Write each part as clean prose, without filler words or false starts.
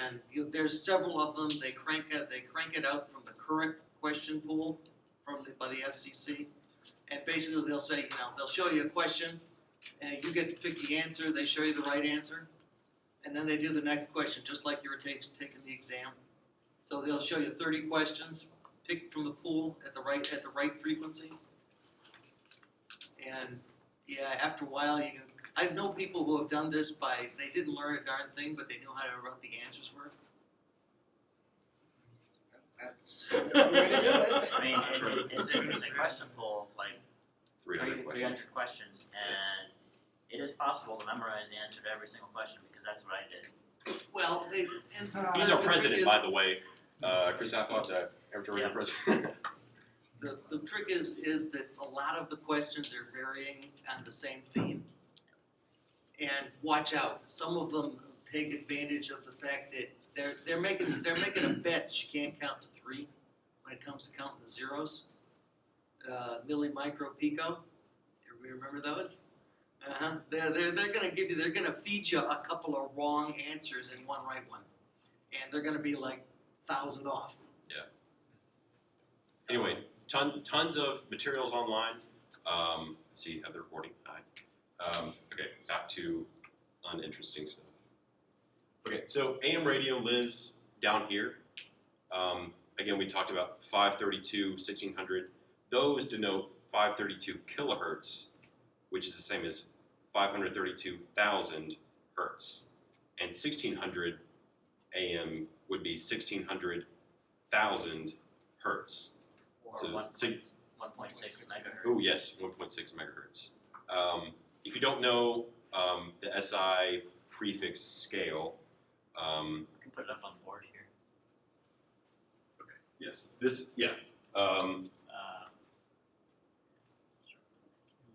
and there's several of them. They crank it out from the current question pool by the FCC, and basically they'll say, they'll show you a question, and you get to pick the answer. They show you the right answer, and then they do the next question, just like you were taking the exam. So they'll show you 30 questions, pick from the pool at the right frequency, and yeah, after a while you can. I know people who have done this they didn't learn a darn thing, but they knew how to what the answers were. That's a good way to do it. I mean, it's a question pool of like 300 questions. 300 questions, and it is possible to memorize the answer to every single question because that's what I did. Well, He's our the trick president, is- by the way. Chris Affleck, amateur radio president. The trick is that a lot of the questions are varying on the same theme. And watch out, some of them take advantage of the fact that they're making a bet that you can't count to 3 when it comes to counting the zeros. Milli, micro, pico. Everybody remember those? They're gonna feed you a couple of wrong answers and one right one, and they're gonna be like 1,000 off. Yeah. Anyway, tons of materials online. Let's see, have the recording. Hi. Okay, back to uninteresting stuff. Okay, so AM radio lives down here. Again, we talked about 532, 1600. Those denote 532 kilohertz, which is the same as 532,000 hertz. And 1600 AM would be 1600,000 hertz. Or So 1.6 megahertz. Oh yes, 1.6 megahertz. If you don't know the SI prefix scale, You can put it up on the board here. yes, this, yeah.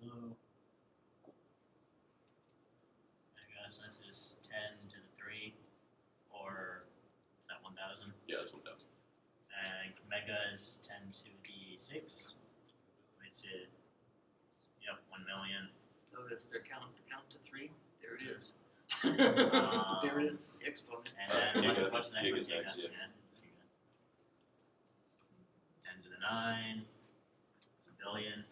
Kilo. So this is 10 to the 3, or is that 1,000? Yeah, it's 1,000. And mega is 10 to the 6, which is 1 million. Notice they're count to 3. There it is. Um, There it is. The exponent. And then Giga- what's the next one? giga's next, yeah. 10 to the 9. It's a billion.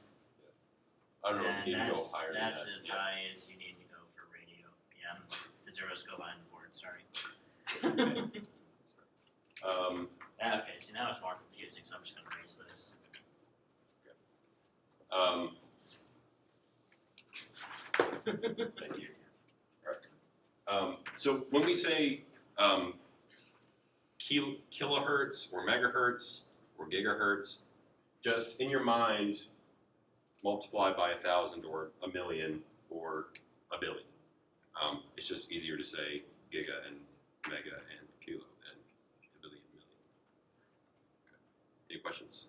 I don't know if you need to go that's, higher than that's that. as high as you need to go for radio PM. The zeros go behind the board, sorry. Okay, so now it's more confusing, so I'm just going to erase those. Thank you. All right. So when we say kilohertz or megahertz or gigahertz, just in your mind, multiply by 1,000 or 1,000,000 or a billion. It's just easier to say giga and mega and kilo than a billion, million. Okay. Any questions?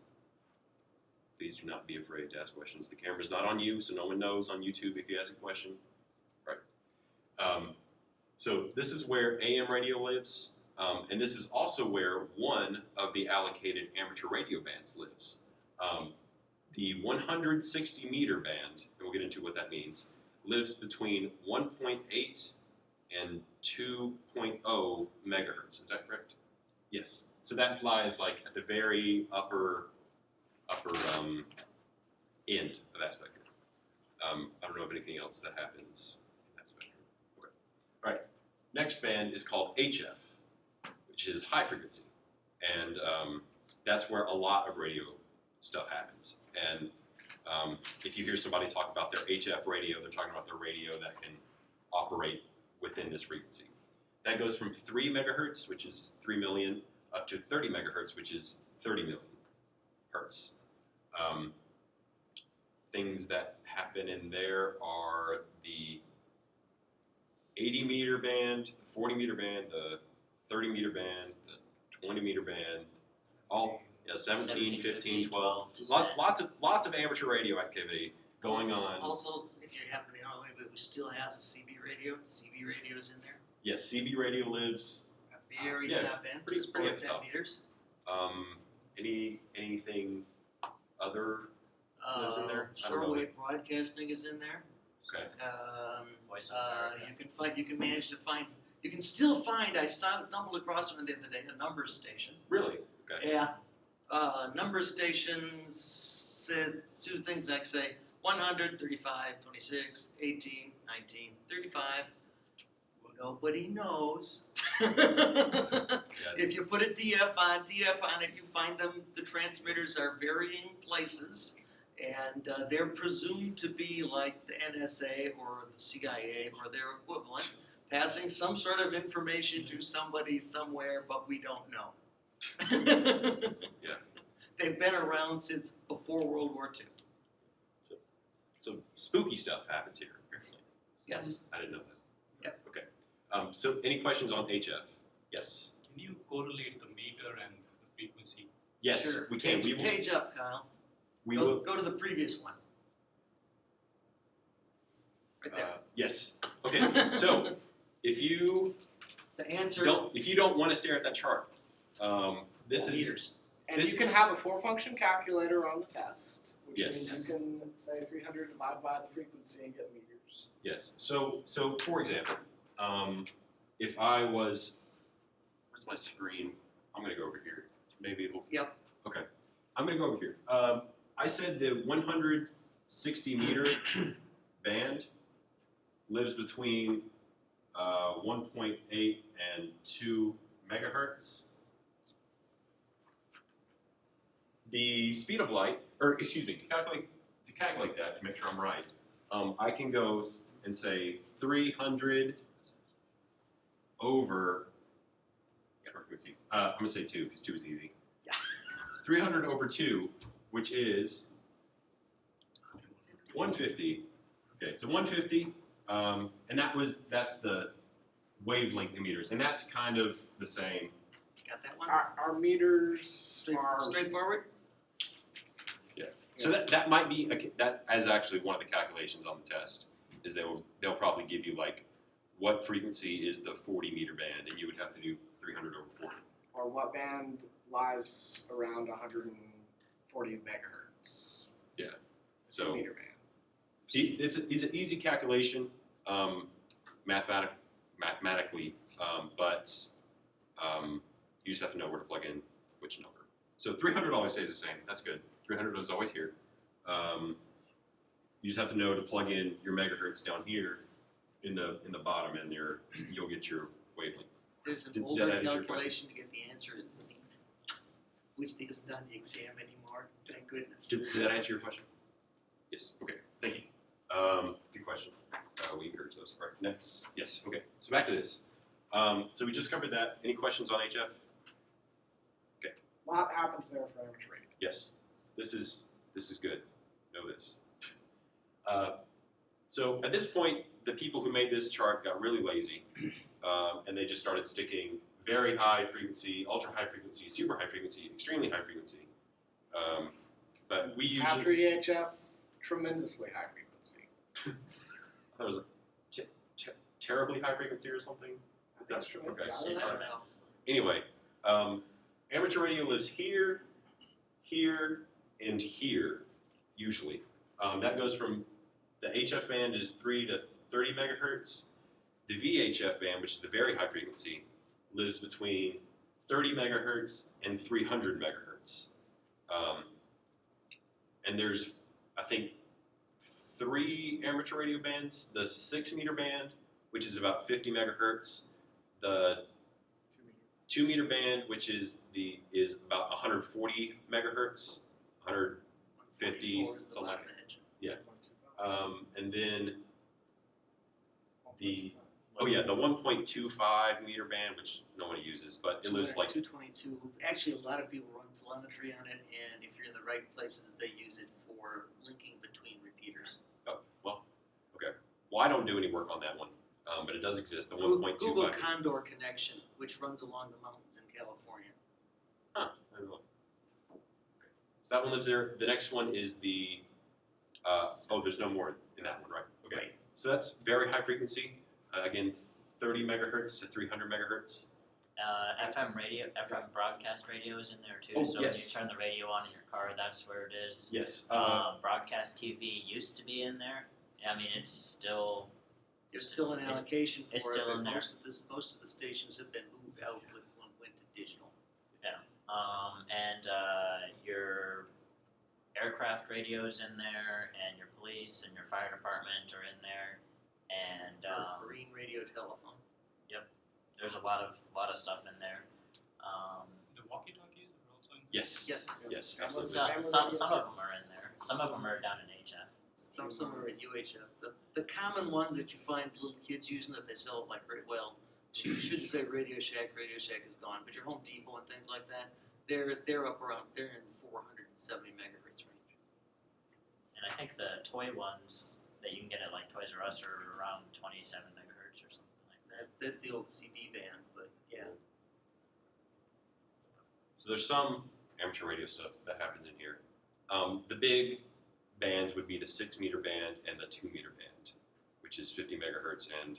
Please do not be afraid to ask questions. The camera's not on you, so no one knows on YouTube if you ask a question. Right. So this is where AM radio lives, and this is also where one of the allocated amateur radio bands lives. The 160 meter band, and we'll get into what that means, lives between 1.8 and 2.0 megahertz. Is that correct? Yes. So that lies like at the very upper end of that spectrum. I don't know of anything else that happens in that spectrum. Okay. All right. Next band is called HF, which is high frequency, and that's where a lot of radio stuff happens. And if you hear somebody talk about their HF radio, they're talking about their radio that can operate within this frequency. That goes from 3 megahertz, which is 3 million, up to 30 megahertz, which is 30 million hertz. Things that happen in there are the 80 meter band, the 40 meter band, the 30 meter band, the 20 meter band, all 17, 15, 12. Lots of amateur radio activity going on. Also, if you happen to know anybody who still has a CB radio is in there. Yes, CB radio lives. Very Yeah, top end, pretty just below at the 10 top. meters. Anything other lives in there? I don't know. Shortwave broadcasting is in there. Okay. Voice of America. You can manage to find You can still find, stumbled across one the other day, a numbers station. Really? Okay. Yeah. Number stations said do things like say 100, 35, 26, 18, 19, 35. Nobody knows. If you put a DF on it, you find them, the transmitters are varying places, and they're presumed to be like the NSA or the CIA or their equivalent, passing some sort of information to somebody somewhere, but we don't know. Yeah. They've been around since before World War II. So spooky stuff happens here, apparently. Yes. I didn't know that. Yep. Okay. So any questions on HF? Yes. Can you correlate the meter and the frequency? Yes, Sure. we can. Page up, Kyle. We go, will. go to the previous one. Right there. Yes. Okay. So if you The answer. don't want to stare at that chart, this is meters. And This- you can have a 4-function calculator on the test, which Yes. means you can say 300 divided by the frequency and get meters. yes. So for example, if I was, where's my screen? I'm gonna go over here. Maybe it'll. Yep. Okay. I'm gonna go over here. I said the 160 meter band lives between 1.8 and 2 megahertz. The speed of light, or excuse me, to calculate that, to make sure I'm right, I can go and say 300 over, I'm gonna say 2, because 2 is easy. Yeah. 300 over 2, which is 150. Okay, so 150, and that's the wavelength in meters, and that's kind of the same. Got that one? Our meters are Straightforward? So that might be that as actually one of the calculations on the test is they'll probably give you like what frequency is the 40 meter band, and you would have to do 300 over 40. or what band lies around 140 megahertz. So meter band. it's an easy calculation, mathematically, but you just have to know where to plug in which number. So 300 always stays the same. That's good. 300 is always here. You just have to know to plug in your megahertz down here in the bottom, and you'll get your wavelength. There's an Did that older answer your calculation to get the answer in feet, which isn't on the exam anymore. Thank goodness. Did that answer your question? Yes. Okay. Thank you. Good question. We encourage those. All right. Next. Yes. Okay. So back to this. So we just covered that. Any questions on HF? A lot happens there for amateur radio. Yes. This is good. Know this. So at this point, the people who made this chart got really lazy, and they just started sticking very high frequency, ultra high frequency, super high frequency, extremely high frequency. But we usually After EHF, tremendously high frequency. that was a terribly high frequency or something. Is that That's tremendous. okay? I don't know. Tremendously. Anyway, amateur radio lives here, here, and here, usually. That goes from the HF band is 3 to 30 megahertz. The VHF band, which is the very high frequency, lives between 30 megahertz and 300 megahertz. And there's, I think, 3 amateur radio bands. The 6 meter band, which is about 50 megahertz. The 2 meter band, which is about 140 megahertz, 150, something like that. And then the 1.25 meter band, which nobody uses, but it lives like 222. Actually, a lot of people run telemetry on it, and if you're in the right places, they use it for linking between repeaters. well, I don't do any work on that one, but it does exist. The Google 1.25. Condor connection, which runs along the mountains in California. I don't know. Okay. So that one lives there. The next one is the. There's no more in that one, right? Okay. Right. So that's very high frequency. Again, 30 megahertz to 300 megahertz. FM broadcast radio is in there too. Oh, so yes. when you turn the radio on in your car, that's where it is. Yes. Broadcast TV used to be in there. I mean, it's still There's still an allocation for it, it's still but in there. most of the stations have been moved out when one went to digital. And your aircraft radios in there, and your police and your fire department are in there, and Marine radio telephone. there's a lot of stuff in there. The walkie-talkies are also in. Yes. Yes, absolutely. Some of them are in there. Some of them are down in HF. Some are at UHF. The common ones that you find little kids using that they sell at like well, you shouldn't say Radio Shack. Radio Shack is gone, but your Home Depot and things like that, they're up around. They're in the 470 megahertz range. And I think the toy ones that you can get at like Toys R Us are around 27 megahertz or something like that. That's the old CB band, but yeah. So there's some amateur radio stuff that happens in here. The big bands would be the 6 meter band and the 2 meter band, which is 50 megahertz and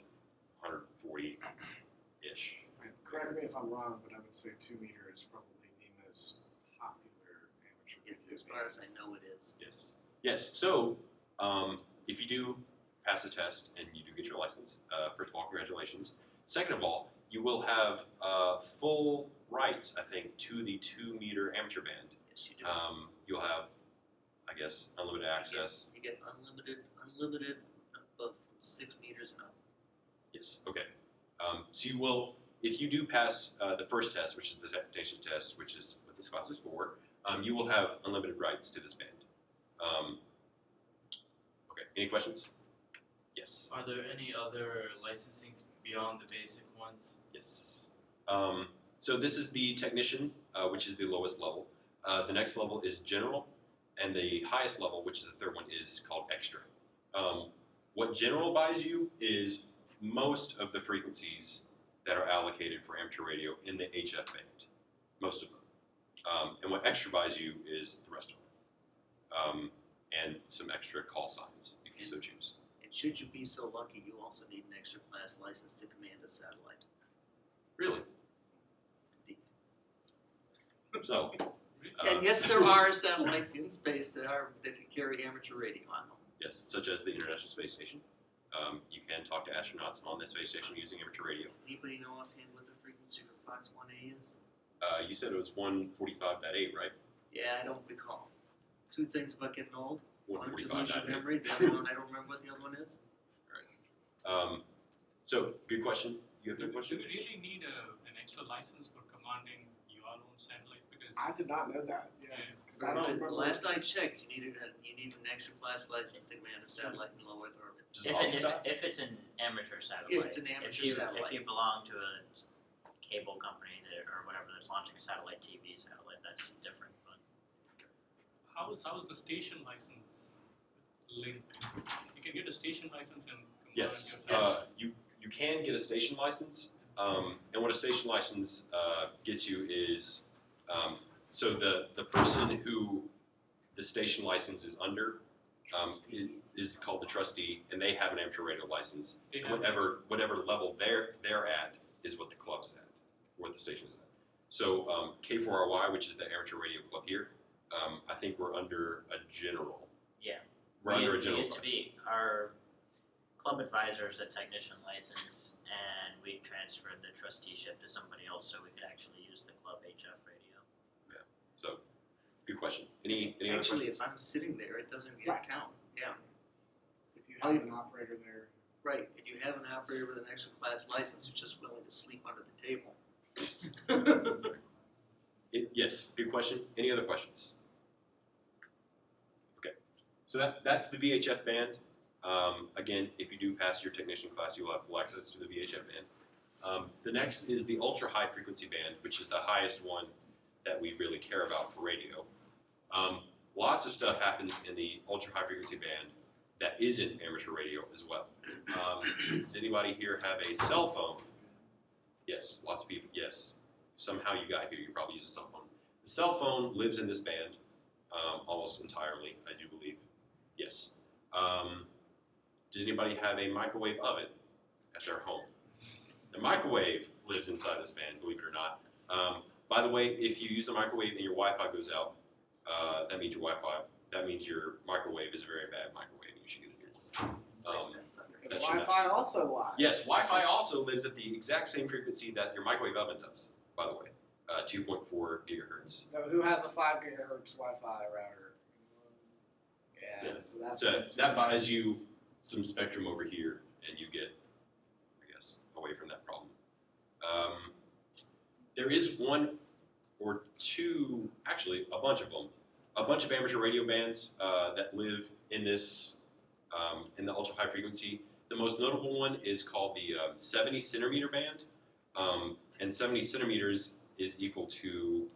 140-ish. Correct me if I'm wrong, but I would say 2 meter is probably the most popular amateur radio As far as I know, it is. Yes. Yes. So if you do pass the test and you do get your license, first of all, congratulations. Second of all, you will have full rights, I think, to the 2 meter amateur band. Yes, you do. You'll have, I guess, unlimited access. You get unlimited above 6 meters and up. Yes. Okay. So you will, if you do pass the first test, which is the technician test, which is what this class is for, you will have unlimited rights to this band. Okay. Any questions? Yes. Are there any other licensings beyond the basic ones? Yes. So this is the technician, which is the lowest level. The next level is general, and the highest level, which is the third one, is called extra. What general buys you is most of the frequencies that are allocated for amateur radio in the HF band, most of them. And what extra buys you is the rest of them, and some extra call signs, if you so choose. And should you be so lucky, you also need an extra class license to command a satellite. Really? Indeed. So, And yes, there are satellites in space that carry amateur radio on them. yes, such as the International Space Station. You can talk to astronauts on the space station using amateur radio. Anybody know offhand what the frequency for Fox 1A is? You said it was 145.8, right? Yeah, I don't recall. Two things about getting old. One, you lose your 145.8. memory. The other one, I don't remember what the other one is. So, good question. You have a Do good question? we really need an extra license for commanding your own satellite? Because I did not know that. Yeah. 'Cause I don't The remember. last I checked, you need an extra class license to command a satellite in low Earth orbit. Just If, all it, the if, stuff? if it's an amateur satellite, If it's an amateur satellite. if you belong to a cable company or whatever that's launching a satellite TV satellite, that's different. But how is the station license linked? You can get a station license and command Yes. your satellite. You can get a station license, and what a station license gets you is, so the person who the station license is under is called the trustee, and they have an amateur radio license. They And have whatever level they're at is what the club's at, what the station is at. So K4RY, which is the amateur radio club here, I think we're under a general. Yeah. We're under a we general used to class. be our club advisor is a technician license, and we transferred the trusteeship to somebody else so we could actually use the club HF radio. So, good question. Any other Actually, questions? if I'm sitting there, it doesn't get Right. count. Yeah, If you have an operator there. right. If you have an operator with an extra class license who's just willing to sleep under the table. Yes, good question. Any other questions? Okay, so that's the VHF band. Again, if you do pass your technician class, you will have full access to the VHF band. The next is the ultra high frequency band, which is the highest one that we really care about for radio. Lots of stuff happens in the ultra high frequency band that isn't amateur radio as well. Does anybody here have a cell phone? Yes, lots of people, yes. Somehow you got here, you probably use a cell phone. The cell phone lives in this band almost entirely, I do believe. Yes. Does anybody have a microwave oven at their home? The microwave lives inside this band, believe it or not. By the way, if you use the microwave and your Wi-Fi goes out, that means your microwave is a very bad microwave. You should get a new one. Nice, that sucker. Because That should not- Wi-Fi also lies. Yes, Wi-Fi also lives at the exact same frequency that your microwave oven does, by the way, 2.4 gigahertz. Now, who has a 5 gigahertz Wi-Fi router? Yeah, Yeah. so that's So that buys you some spectrum over here, and you get, I guess, away from that problem. There is one or two, actually a bunch of them, a bunch of amateur radio bands that live in this, in the ultra high frequency. The most notable one is called the 70 centimeter band, and 70 centimeters is equal to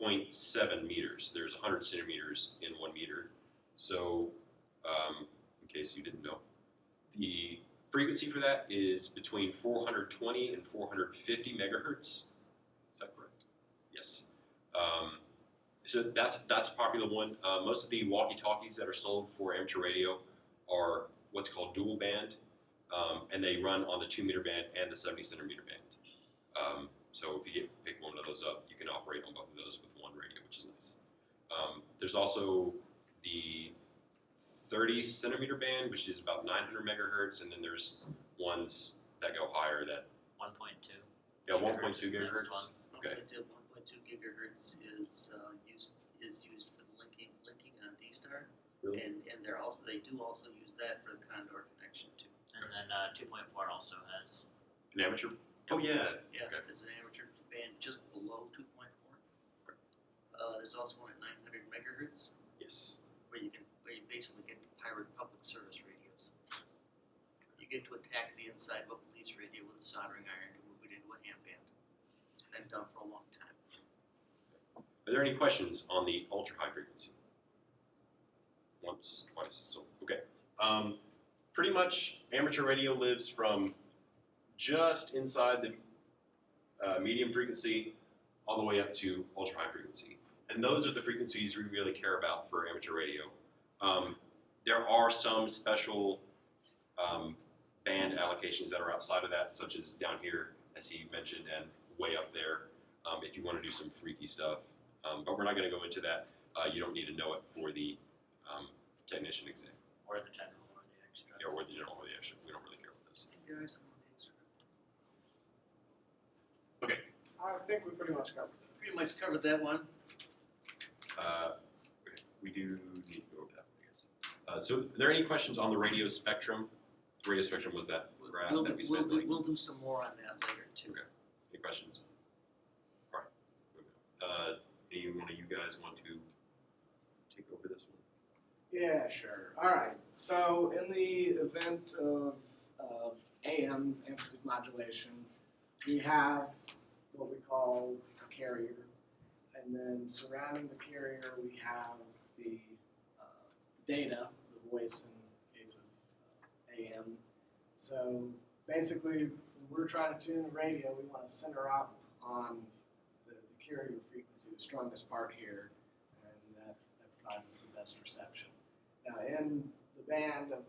0.7 meters. There's 100 centimeters in 1 meter. So, in case you didn't know, the frequency for that is between 420 and 450 megahertz. Is that correct? Yes. So that's a popular one. Most of the walkie-talkies that are sold for amateur radio are what's called dual band, and they run on the 2 meter band and the 70 centimeter band. So if you pick one of those up, you can operate on both of those with one radio, which is nice. There's also the 30 centimeter band, which is about 900 megahertz, and then there's ones that go higher that 1.2. yeah 1.2 is the next gigahertz. one. Okay. 1.2 gigahertz is used for the linking on D-Star, Really? and they do also use that for the Condor connection too. And then 2.4 also has. An amateur. Oh yeah. Yeah, Okay. there's an amateur band just below 2.4. There's also one at 900 megahertz Yes. where you basically get to pirate public service radios. You get to attack the inside of a police radio with a soldering iron to move it into a ham band. It's been done for a long time. Are there any questions on the ultra high frequency? Once, twice. So okay. Pretty much, amateur radio lives from just inside the medium frequency all the way up to ultra high frequency, and those are the frequencies we really care about for amateur radio. There are some special band allocations that are outside of that, such as down here, as he mentioned, and way up there, if you want to do some freaky stuff. But we're not going to go into that. You don't need to know it for the technician exam, Or the technical or the extra. or the general or the extra. We don't really care about those. I think there are some of these. I think we pretty much covered this. Pretty much covered that one. Okay. We do need to go over that, I guess. So, are there any questions on the radio spectrum? Radio spectrum was that graph We'll, that we spent like. we'll do some more on that later too. Okay. Any questions? All right. Any one of you guys want to take over this one? Yeah, sure. All right. So in the event of AM, amplitude modulation, we have what we call a carrier, and then surrounding the carrier we have the data, the voice in case of AM. So basically, when we're trying to tune the radio, we want to center up on the carrier frequency, the strongest part here, and that provides us the best reception. Now, in the band of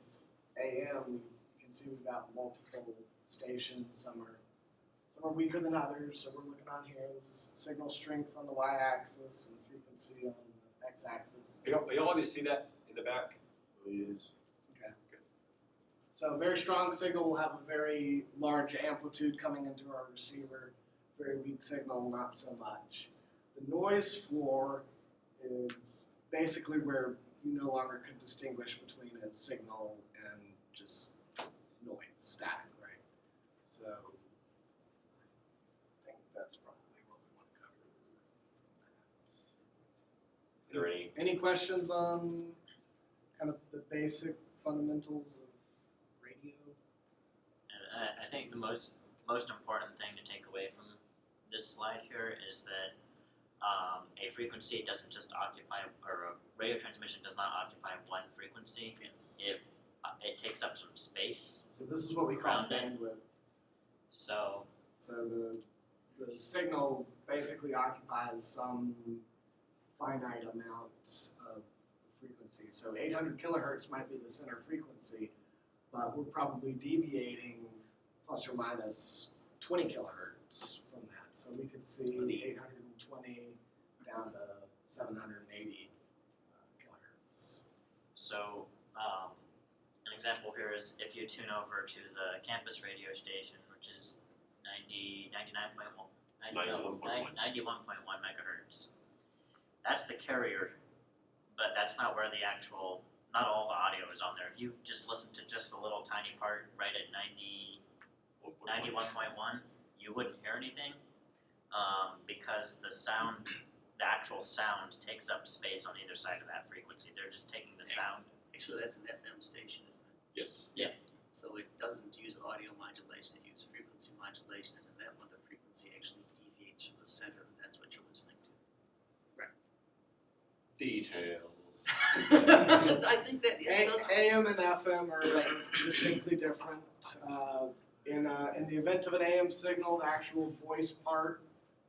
AM, you can see we've got multiple stations. Some are weaker than others. So we're looking on here. This is signal strength on the y-axis and frequency on the x-axis. Are y'all able to see that in the back? Okay. So a very strong signal will have a very large amplitude coming into our receiver. Very weak signal, not so much. The noise floor is basically where you no longer can distinguish between a signal and just noise, static, right? So I think that's probably what we want to cover. Are there any? Any questions on kind of the basic fundamentals of radio? And I think the most important thing to take away from this slide here is that a frequency doesn't just occupy, or a radio transmission does not occupy one frequency. Yes. It takes up some space. So this is what we call Grounded. bandwidth. So So the signal basically occupies some finite amount of frequency. So 800 kilohertz might be the center frequency, but we're probably deviating plus or minus 20 kilohertz from that. So we could see 820 down to 780 kilohertz. So an example here is if you tune over to the campus radio station, which is 91.1 megahertz. That's the carrier, but that's not where the actual, not all the audio is on there. If you just listen to just a little tiny part right at 91.1, you wouldn't hear anything because the actual sound takes up space on either side of that frequency. They're just taking the sound. Actually, that's an FM station, isn't it? Yes. So it doesn't use audio modulation, it uses frequency modulation, and then that one, the frequency actually deviates from the center, and that's what you're listening to. Details. I think that does. AM and FM are distinctly different. In the event of an AM signal, the actual voice part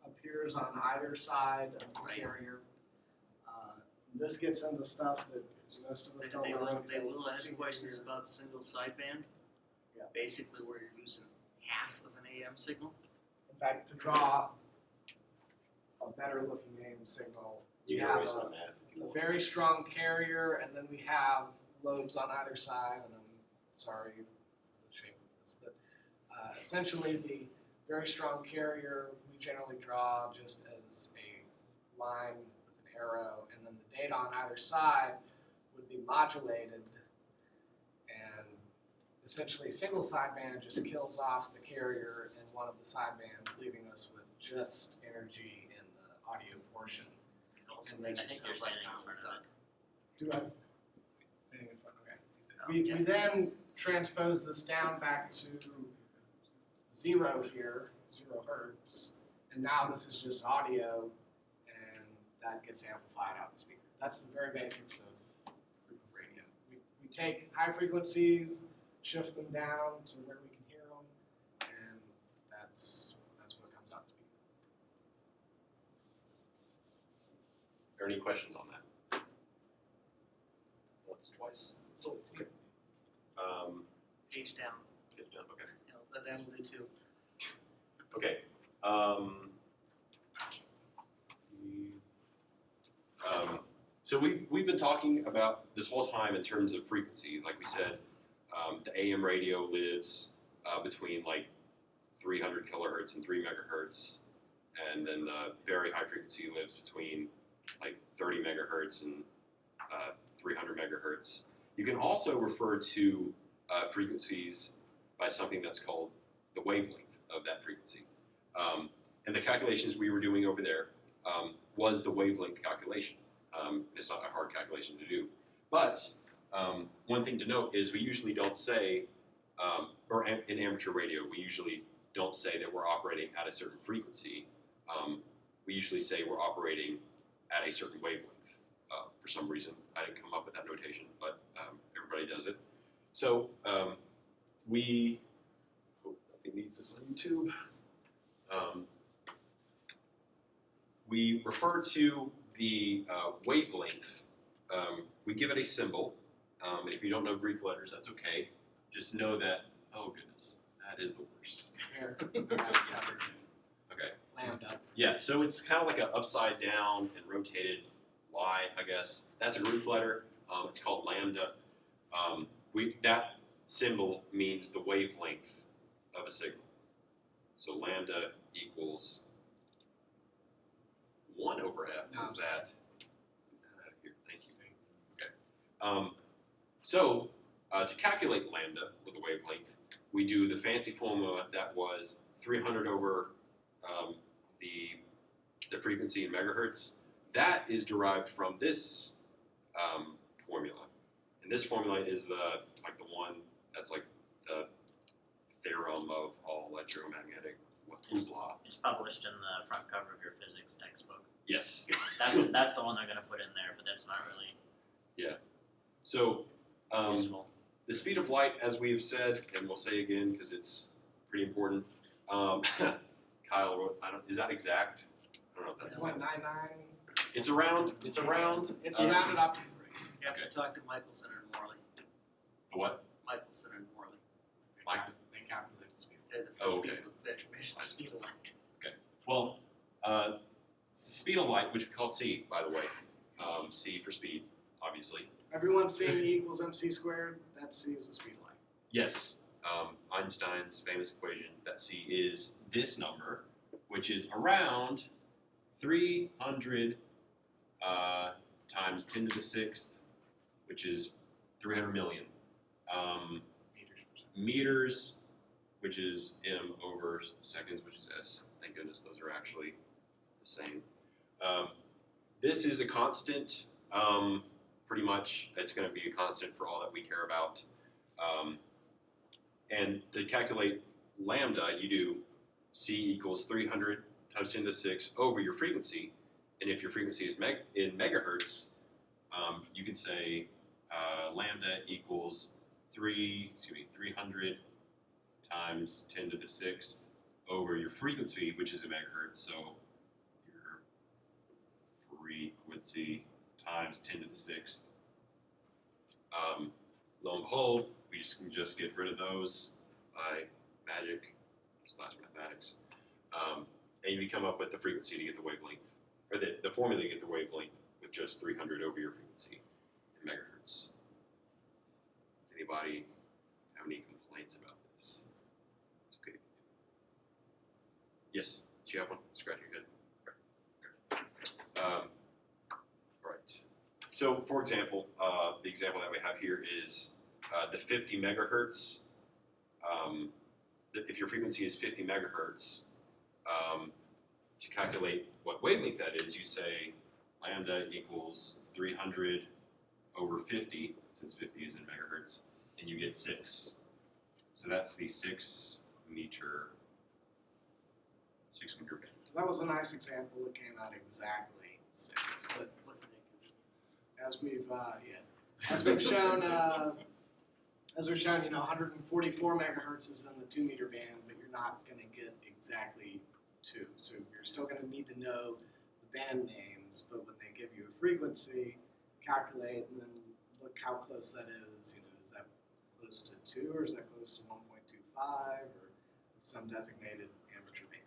appears on either side of the carrier. This gets into stuff that most of us don't They really will ask questions about single sideband. Yeah. Basically, where you're using half of an AM signal. In fact, to draw a better looking AM signal, we You can have erase my math if you a want. very strong carrier, and then we have lobes on either side, and I'm sorry for the shape of this, but essentially the very strong carrier we generally draw just as a line with an arrow, and then the data on either side would be modulated, and essentially a single sideband just kills off the carrier in one of the sidebands, leaving us with just energy in the audio portion. It also And makes I you think sound you're like standing in Donald front of Duck. Do I? Standing in front, okay. Yeah. We then transpose this down back to 0 here, 0 hertz, and now this is just audio, and that gets amplified out the speaker. That's the very basics of radio. We take high frequencies, shift them down to where we can hear them, and that's what comes out the speaker. Are there any questions on that? Once, twice. So it's Okay. page down. Get done, okay. You know, that'll do too. Okay. So we've been talking about this whole time in terms of frequency. Like we said, the AM radio lives between like 300 kilohertz and 3 megahertz, and then the very high frequency lives between like 30 megahertz and 300 megahertz. You can also refer to frequencies by something that's called the wavelength of that frequency. And the calculations we were doing over there was the wavelength calculation. It's not a hard calculation to do. But one thing to note is we usually don't say, or in amateur radio, we usually don't say that we're operating at a certain frequency. We usually say we're operating at a certain wavelength. For some reason, I didn't come up with that notation, but everybody does it. So we hope nothing needs this on YouTube. We refer to the wavelength. We give it a symbol. And if you don't know Greek letters, that's okay. Just know that, oh goodness, that is the worst. Here, Okay. lambda. Yeah, so it's kind of like an upside down and rotated Y, I guess. That's a Greek letter. It's called lambda. That symbol means the wavelength of a signal. So lambda equals 1 over F. No, Is I'm sorry. that? Get that out of here. Thank you. Okay. So to calculate lambda with a wavelength, we do the fancy formula that was 300 over the frequency in megahertz. That is derived from this formula, and this formula is the one that's like the theorem of all electromagnetic law. It's published in the front cover of your physics textbook. Yes. That's the one they're going to put in there, but that's not really So useful. the speed of light, as we've said, and we'll say again because it's pretty important. Kyle wrote, is that exact? I don't know if that's It's what, 99? It's around. It's Uh, rounded up to 3. You have Okay. to talk to Michelson and Morley. What? Michelson and Morley. They calculate the speed. They're the Oh, first okay. people that measure the speed of light. Well, it's the speed of light, which we call c, by the way, c for speed. obviously. Everyone's seeing E equals mc squared. That c is the speed of light. Yes, Einstein's famous equation, that c is this number, which is around 300 times 10 to the 6th, which is 300 million. Meters per second. Meters, which is m over seconds, which is s. Thank goodness those are actually the same. This is a constant. Pretty much, it's going to be a constant for all that we care about. And to calculate lambda, you do c equals 300 times 10 to the 6 over your frequency. And if your frequency is in megahertz, you could say lambda equals 300 times 10 to the 6th over your frequency, which is in megahertz. So your frequency times 10 to the 6th. Lo and behold, we can just get rid of those by magic / mathematics. And you come up with the frequency to get the wavelength, or the formula to get the wavelength with just 300 over your frequency in megahertz. Does anybody have any complaints about this? It's okay. Yes, do you have one? Scratch your head. Okay. Right. So, for example, the example that we have here is the 50 megahertz. If your frequency is 50 megahertz, to calculate what wavelength that is, you say lambda equals 300 over 50, since 50 is in megahertz, and you get 6. So that's the 6 meter band. That was a nice example. It came out exactly 6. But as we've shown, 144 megahertz is in the 2 meter band, but you're not going to get exactly 2. So you're still going to need to know the band names, but when they give you a frequency, calculate and then look how close that is. Is that close to 2 or is that close to 1.25 or some designated amateur band?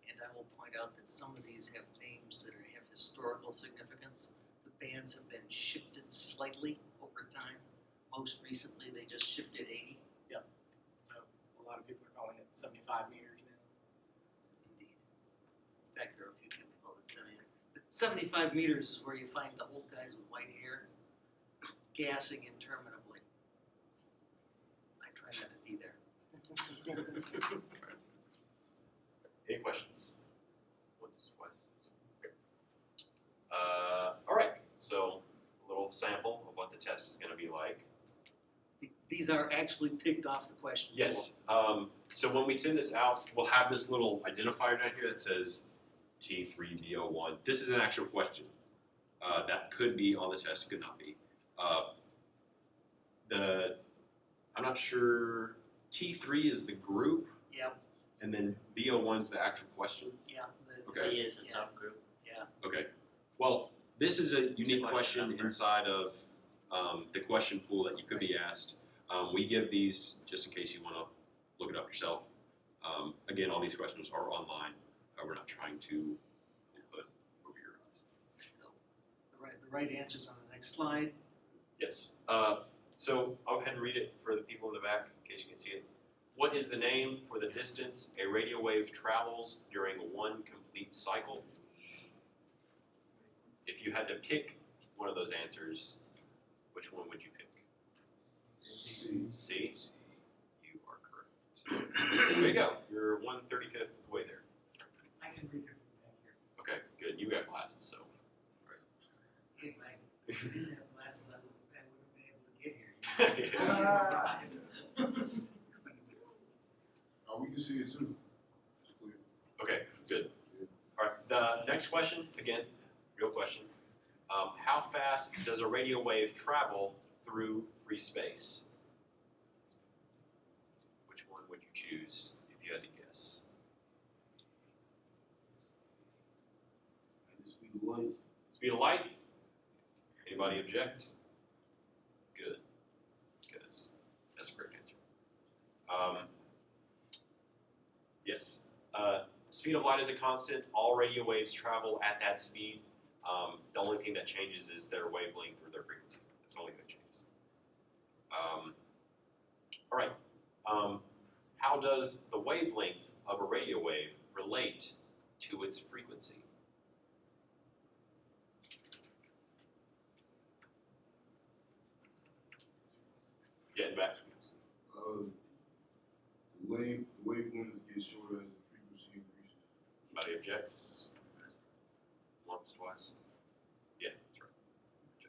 And I will point out that some of these have names that have historical significance. The bands have been shifted slightly over time. Most recently, they just shifted 80. So a lot of people are calling it 75 meters now. Indeed. In fact, there are a few people who call it 70. But 75 meters is where you find the old guys with white hair gassing interminably. I try not to be there. Any questions? What's questions? Okay. All right. So a little sample of what the test is going to be like. These are actually picked off the question. Yes. So when we send this out, we'll have this little identifier down here that says T3B01. This is an actual question. That could be on the test. It could not be. I'm not sure. T3 is the group, Yep. and then B01 is the actual question. Yeah. Okay. He is the Yeah. subgroup. Yeah. Okay. Well, this is a unique question question number. inside of the question pool that you could be asked. We give these just in case you want to look it up yourself. Again, all these questions are online. We're not trying to put over your eyes. So the right answer's on the next slide. Yes. So I'll go ahead and read it for the people in the back in case you can see it. What is the name for the distance a radio wave travels during one complete cycle? If you had to pick one of those answers, which one would you pick? C. You are correct. There you go. You're 1/35th of the way there. I can read it from back here. Okay, good. You got glasses, so. If I didn't have glasses, I wouldn't have been able to get here. We can see it too. It's clear. Okay, good. All right, the next question, again, real question. How fast does a radio wave travel through free space? Which one would you choose if you had to guess? At the speed of light. Speed of light? Anybody object? Good. Good. That's a great answer. Yes. Speed of light is a constant. All radio waves travel at that speed. The only thing that changes is their wavelength or their frequency. That's the only thing that changes. All right. How does the wavelength of a radio wave relate to its frequency? Getting back. The wavelength gets shorter as the frequency increases. Somebody objects? Once, twice? Yeah, that's right. Good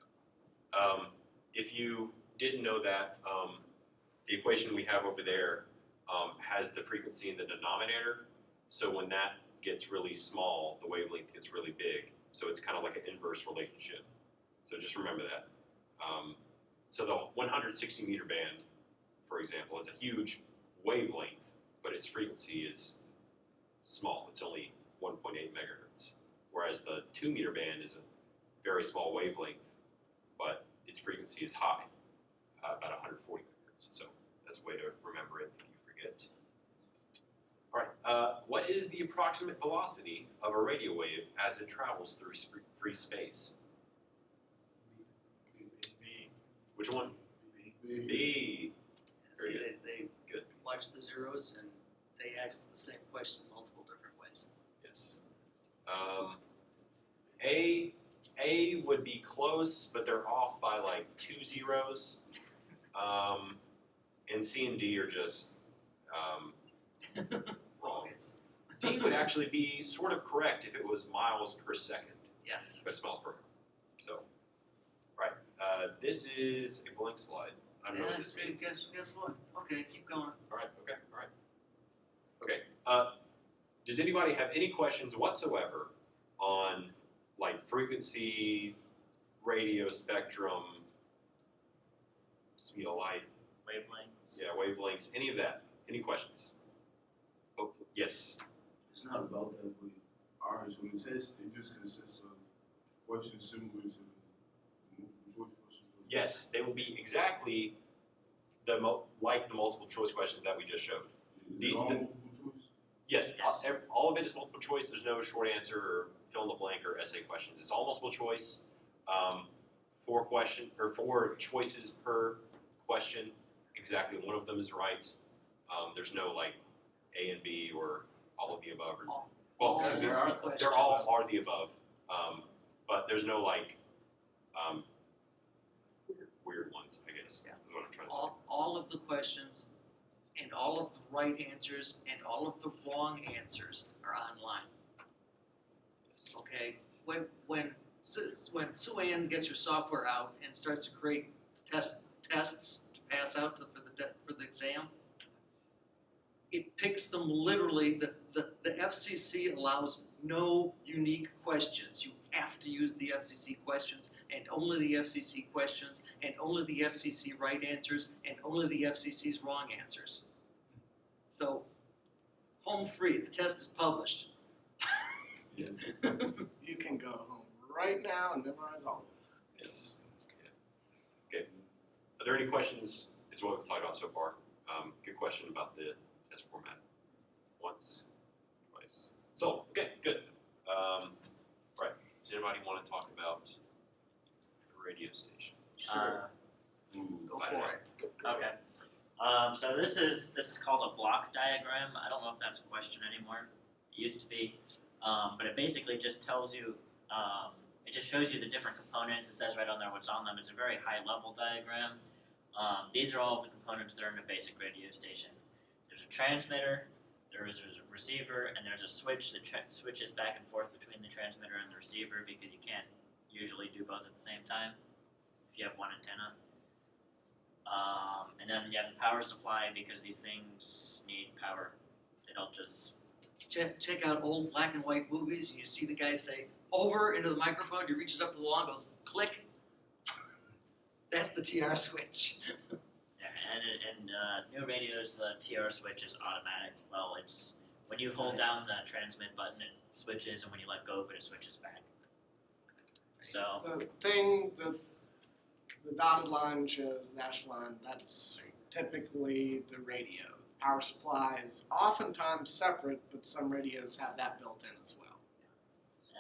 job. If you didn't know that, the equation we have over there has the frequency in the denominator. So when that gets really small, the wavelength gets really big. So it's kind of like an inverse relationship. So just remember that. So the 160 meter band, for example, is a huge wavelength, but its frequency is small. It's only 1.8 megahertz. Whereas the 2 meter band is a very small wavelength, but its frequency is high, about 140 megahertz. So that's a way to remember it if you forget. All right, what is the approximate velocity of a radio wave as it travels through free space? B. Which one? Big. B. See, Very good. they Good. watch the zeros and they ask the same question multiple different ways. Yes. A would be close, but they're off by like 2 zeros. And C and D are just wrong. Yes. D would actually be sort of correct if it was miles per second, Yes. but it's miles per hour. So, right. This is a blank slide. I don't know what this see, means. guess what? Okay, keep going. All right. Okay. All right. Okay. Does anybody have any questions whatsoever on like frequency, radio spectrum, speed of light, Wavelengths. yeah, wavelengths, any of that? Any questions? Oh, yes. It's not about that, but ours, when the test, it just consists of questions similar to the multiple choice questions. Yes, they will be exactly like the multiple choice questions that we just showed. Is The- it all the- multiple choice? Yes, Yes. all of it is multiple choice. There's no short answer or fill in the blank or essay questions. It's all multiple choice. 4 choices per question. Exactly one of them is right. There's no like A and B or all of the above. Or, All well, of there the are, questions. they're all are the above. But there's no like weird ones, I guess. Yeah. Is what I'm trying to say. All of the questions and all of the right answers and all of the wrong answers are online. Okay? When Sue Ann gets your software out and starts to create tests to pass out for the exam, it picks them literally. The FCC allows no unique questions. You have to use the FCC questions and only the FCC questions and only the FCC right answers and only the FCC's wrong answers. So, home free. The test is published. You can go home right now and memorize all of it. Yes. Yeah. Okay. Are there any questions? Is what we've talked about so far. Good question about the test format. Once, twice. So, okay, good. Right. Does anybody want to talk about the radio station? Ooh, Go find for out. it. Okay. So this is called a block diagram. I don't know if that's a question anymore. It used to be, but it basically just tells you. It just shows you the different components. It says right on there what's on them. It's a very high level diagram. These are all of the components that are in a basic radio station. There's a transmitter, there is a receiver, and there's a switch that switches back and forth between the transmitter and the receiver because you can't usually do both at the same time if you have one antenna. And then you have the power supply because these things need power. They don't just. Check out old black and white movies and you see the guy say, over into the microphone, he reaches up to the wall and goes, click. That's the TR switch. Yeah, and new radios, the TR switch is automatic. Well, it's when you hold down the transmit button, it switches, and when you let go of it, it switches back. So The thing that the dotted line shows, the dashed line, that's typically the radio. Power supply is oftentimes separate, but some radios have that built in as well.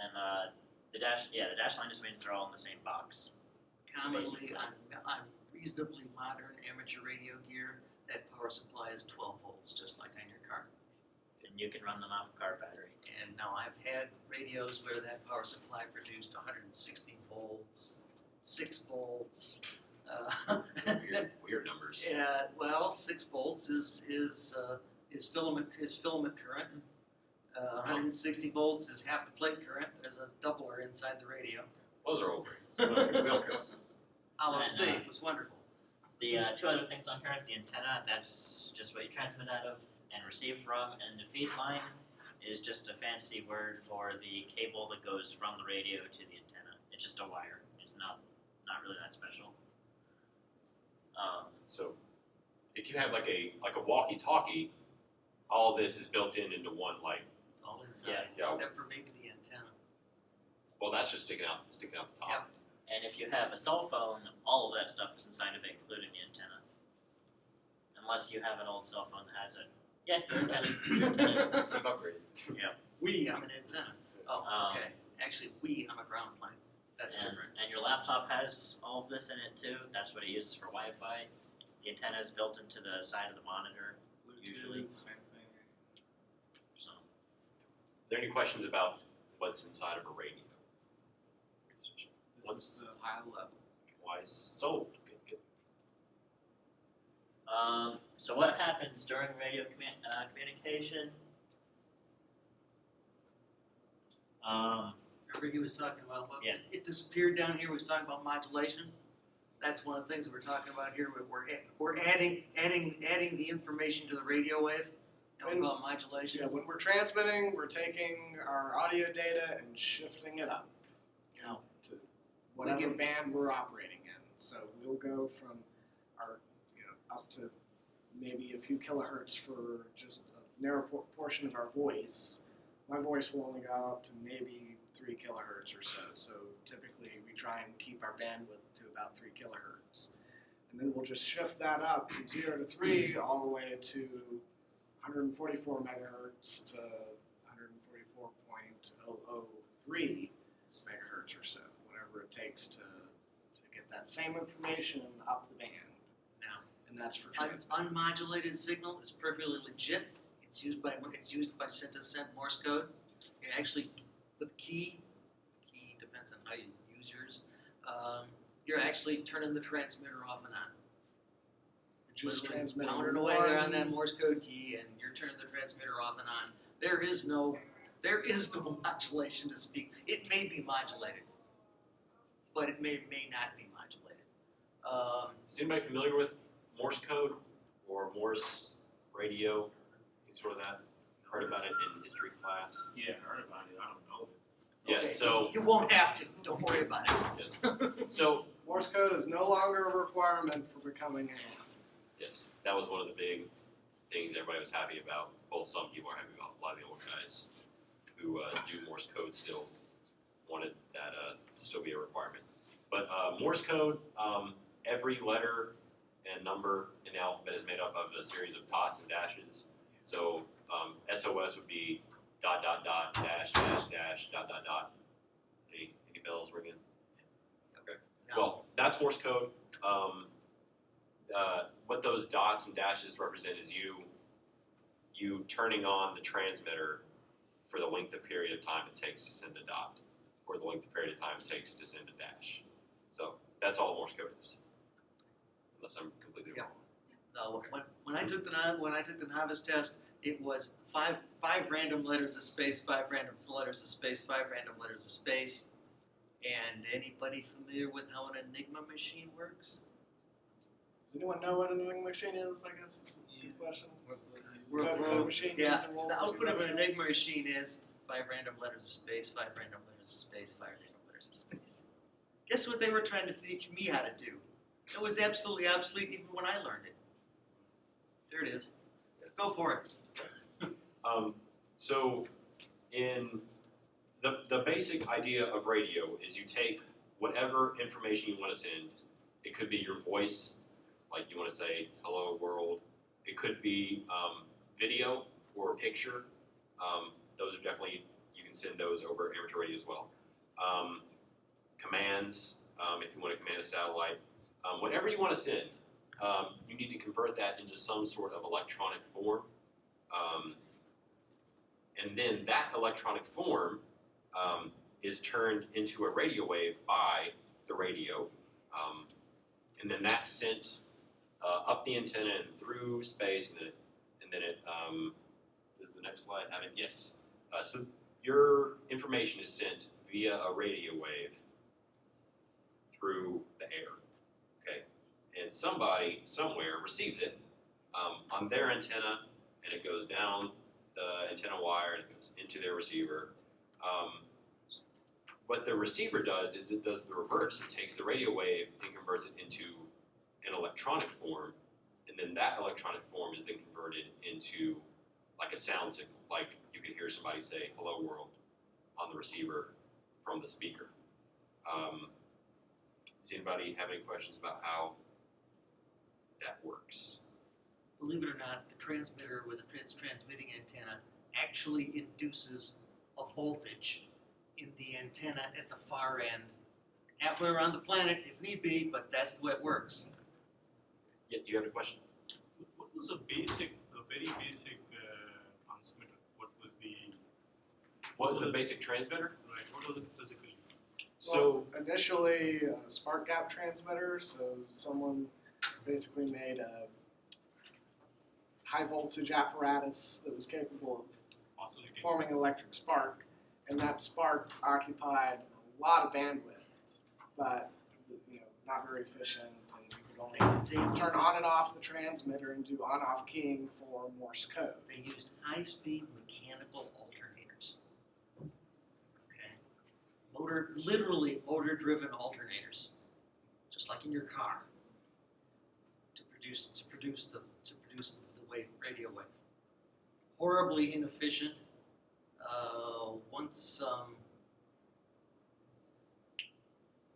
and the dash line just means they're all in the same box. Commonly on reasonably modern amateur radio gear, that power supply is 12 volts, just like on your car. And you can run them off a car battery. And now I've had radios where that power supply produced 160 volts, 6 volts. Weird numbers. Yeah, well, 6 volts is filament current. 160 volts is half the plate current. There's a doubler inside the radio. Those are old radios. We don't care. Hollow And, State was wonderful. The two other things on here, the antenna, that's just what you transmit out of and receive from, and the feed line is just a fancy word for the cable that goes from the radio to the antenna. It's just a wire. It's not really that special. So if you have like a walkie-talkie, all this is built into one light. It's all inside, Yeah. except for maybe the antenna. Well, that's just sticking out the top. Yep. And if you have a cell phone, all of that stuff is inside of it, including the antenna. Unless you have an old cell phone that has it. Yeah, your antenna's So you've upgraded. I'm an antenna. Oh, okay. Actually, I'm a ground plane. That's different. And your laptop has all of this in it too. That's what it uses for Wi-Fi. The antenna is built into the side of the monitor. Usually. Bluetooth, same thing. So Are there any questions about what's inside of a radio? This is the high level. Why so? Good. so what happens during radio communication? Remember he was talking about what? Yeah. It disappeared down here. We was talking about modulation. That's one of the things we're talking about here. We're adding the information to the radio wave. And we call it modulation. Yeah, when we're transmitting, we're taking our audio data and shifting it up, to whatever can- band we're operating in. So we'll go from our, up to maybe a few kilohertz for just a narrow portion of our voice. My voice will only go up to maybe 3 kilohertz or so. So typically we try and keep our bandwidth to about 3 kilohertz. And then we'll just shift that up from 0 to 3 all the way to 144 megahertz to 144.003 megahertz or so, whatever it takes to get that same information up the band. Now, And that's for An transmit. unmodulated signal is perfectly legit. It's used by send-to-send Morse code. You actually, with key depends on how you use yours. You're actually turning the transmitter off and on. Just Literally transmitting pounding away there on that one- Morse code key, and you're turning the transmitter off and on. There is no modulation to speak. It may be modulated, but it may not be modulated. Is anybody familiar with Morse code or Morse radio? Any sort of that? Heard about it in history class? Yeah, I heard about it. I don't know. Yeah. Okay, So you won't have to. Don't worry about it. yes. So Morse code is no longer a requirement for becoming a ham. yes, that was one of the big things everybody was happy about. Well, some people are happy about. A lot of the old guys who do Morse code still wanted that to still be a requirement. But Morse code, every letter and number in the alphabet is made up of a series of dots and dashes. So SOS would be ... .. Any bells ringing? Okay. No. Well, that's Morse code. What those dots and dashes represent is you turning on the transmitter for the length of period of time it takes to send a dot, or the length of period of time it takes to send a dash. So that's all Morse code is, unless I'm completely Yeah. wrong. No, when I took the novice test, it was five random letters of space, 5 random letters of space, 5 random letters of space. And anybody familiar with how an Enigma machine works? Does anyone know what an Enigma machine is, I guess is a good question. It's the We're- code machine Yeah, used in World the War II. output of an Enigma machine is 5 random letters of space, 5 random letters of space, 5 random letters of space. Guess what they were trying to teach me how to do? It was absolutely obsolete even when I learned it. There it is. Go for it. So in the basic idea of radio is you take whatever information you want to send. It could be your voice, like you want to say hello world. It could be video or a picture. Those are definitely, you can send those over amateur radio as well. commands, if you want to command a satellite, whatever you want to send, you need to convert that into some sort of electronic form. And then that electronic form is turned into a radio wave by the radio. And then that's sent up the antenna and through space, and then it does the next slide have it? Yes. So your information is sent via a radio wave through the air, okay? And somebody somewhere receives it on their antenna, and it goes down the antenna wire and it goes into their receiver. What the receiver does is it does the reverse. It takes the radio wave and converts it into an electronic form, and then that electronic form is then converted into like a sound signal, like you could hear somebody say "Hello World" on the receiver from the speaker. Does anybody have any questions about how that works? Believe it or not, the transmitter with its transmitting antenna actually induces a voltage in the antenna at the far end, halfway around the planet if need be, but that's the way it works. Yeah, you have a question? What was a very basic transmitter? What was the basic transmitter? Right, what was it physically? So Well, initially, a spark gap transmitter, so someone basically made a high voltage apparatus that was capable of Oscillating. forming an electric spark, and that spark occupied a lot of bandwidth, but not very efficient, and you could only They turn used- on and off the transmitter and do on-off keying for Morse code. They used high-speed mechanical alternators. Okay, literally motor-driven alternators, just like in your car, to produce the wave, radio wave. Horribly inefficient. Once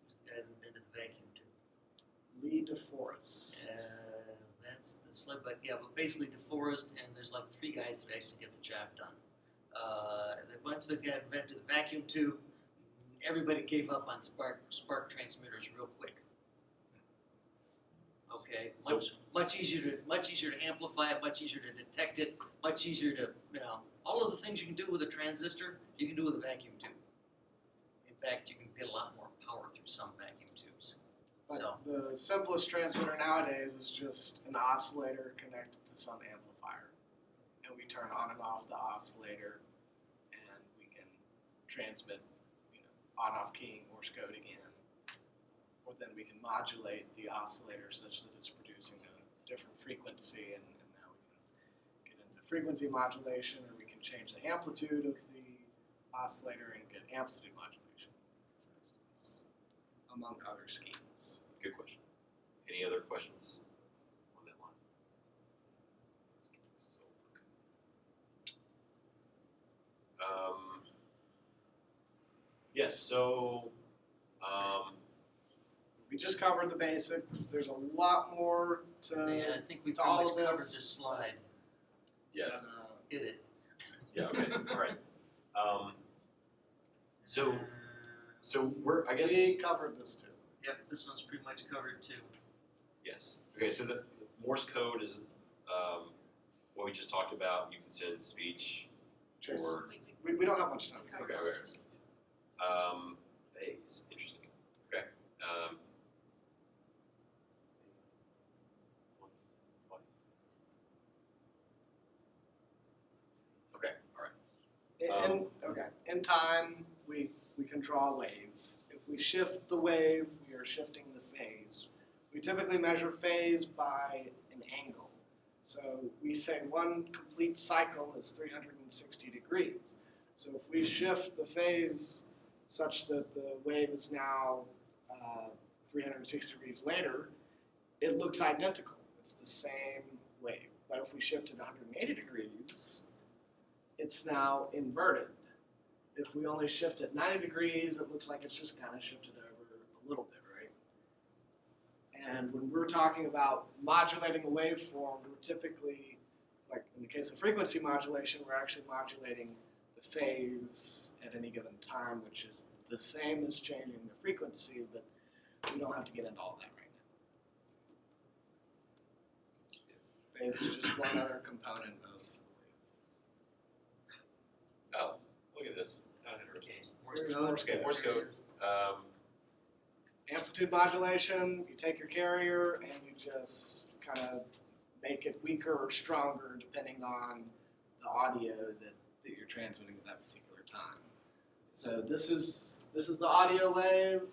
invented the vacuum tube. Lee DeForest. That's the slip, but basically DeForest, and there's like 3 guys that actually get the job done. Once they got invented the vacuum tube, everybody gave up on spark transmitters real quick. Okay, So- much easier to amplify it, much easier to detect it, much easier to all of the things you can do with a transistor, you can do with a vacuum tube. In fact, you can get a lot more power through some vacuum tubes. But So the simplest transmitter nowadays is just an oscillator connected to some amplifier. And we turn on and off the oscillator, and we can transmit, on-off keying Morse code again. Or then we can modulate the oscillator such that it's producing a different frequency, and now we can get into frequency modulation, or we can change the amplitude of the oscillator and get amplitude modulation, for instance, among other schemes. good question. Any other questions on that line? Yes, so We just covered the basics. There's a lot more to yeah, I think we to pretty all much of covered this. this slide. yeah, Hit it. yeah, okay, all right. So we're, I guess, we covered this too. Yep, this one's pretty much covered too. yes. Okay, so the Morse code is what we just talked about. You can send speech Cheers. or We don't have much time. okay. Phase. Interesting. Okay. Okay. All right. In time, we can draw a wave. If we shift the wave, we are shifting the phase. We typically measure phase by an angle. So we say one complete cycle is 360 degrees. So if we shift the phase such that the wave is now 360 degrees later, it looks identical. It's the same wave. But if we shift it 180 degrees, it's now inverted. If we only shift it 90 degrees, it looks like it's just kind of shifted over a little bit, right? And when we're talking about modulating a waveform, we're typically, like in the case of frequency modulation, we're actually modulating the phase at any given time, which is the same as changing the frequency, but we don't have to get into all that right now. Phase is just one other component of. Oh, look at this. Okay, Here's Morse code. Morse code. Amplitude modulation, you take your carrier and you just kind of make it weaker or stronger depending on the audio that you're transmitting at that particular time. So this is the audio wave,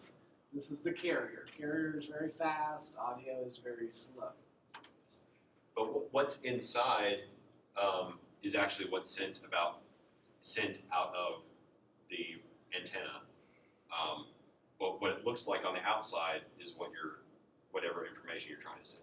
this is the carrier. Carrier is very fast, audio is very slow. But what's inside is actually what's sent out of the antenna. But what it looks like on the outside is whatever information you're trying to send.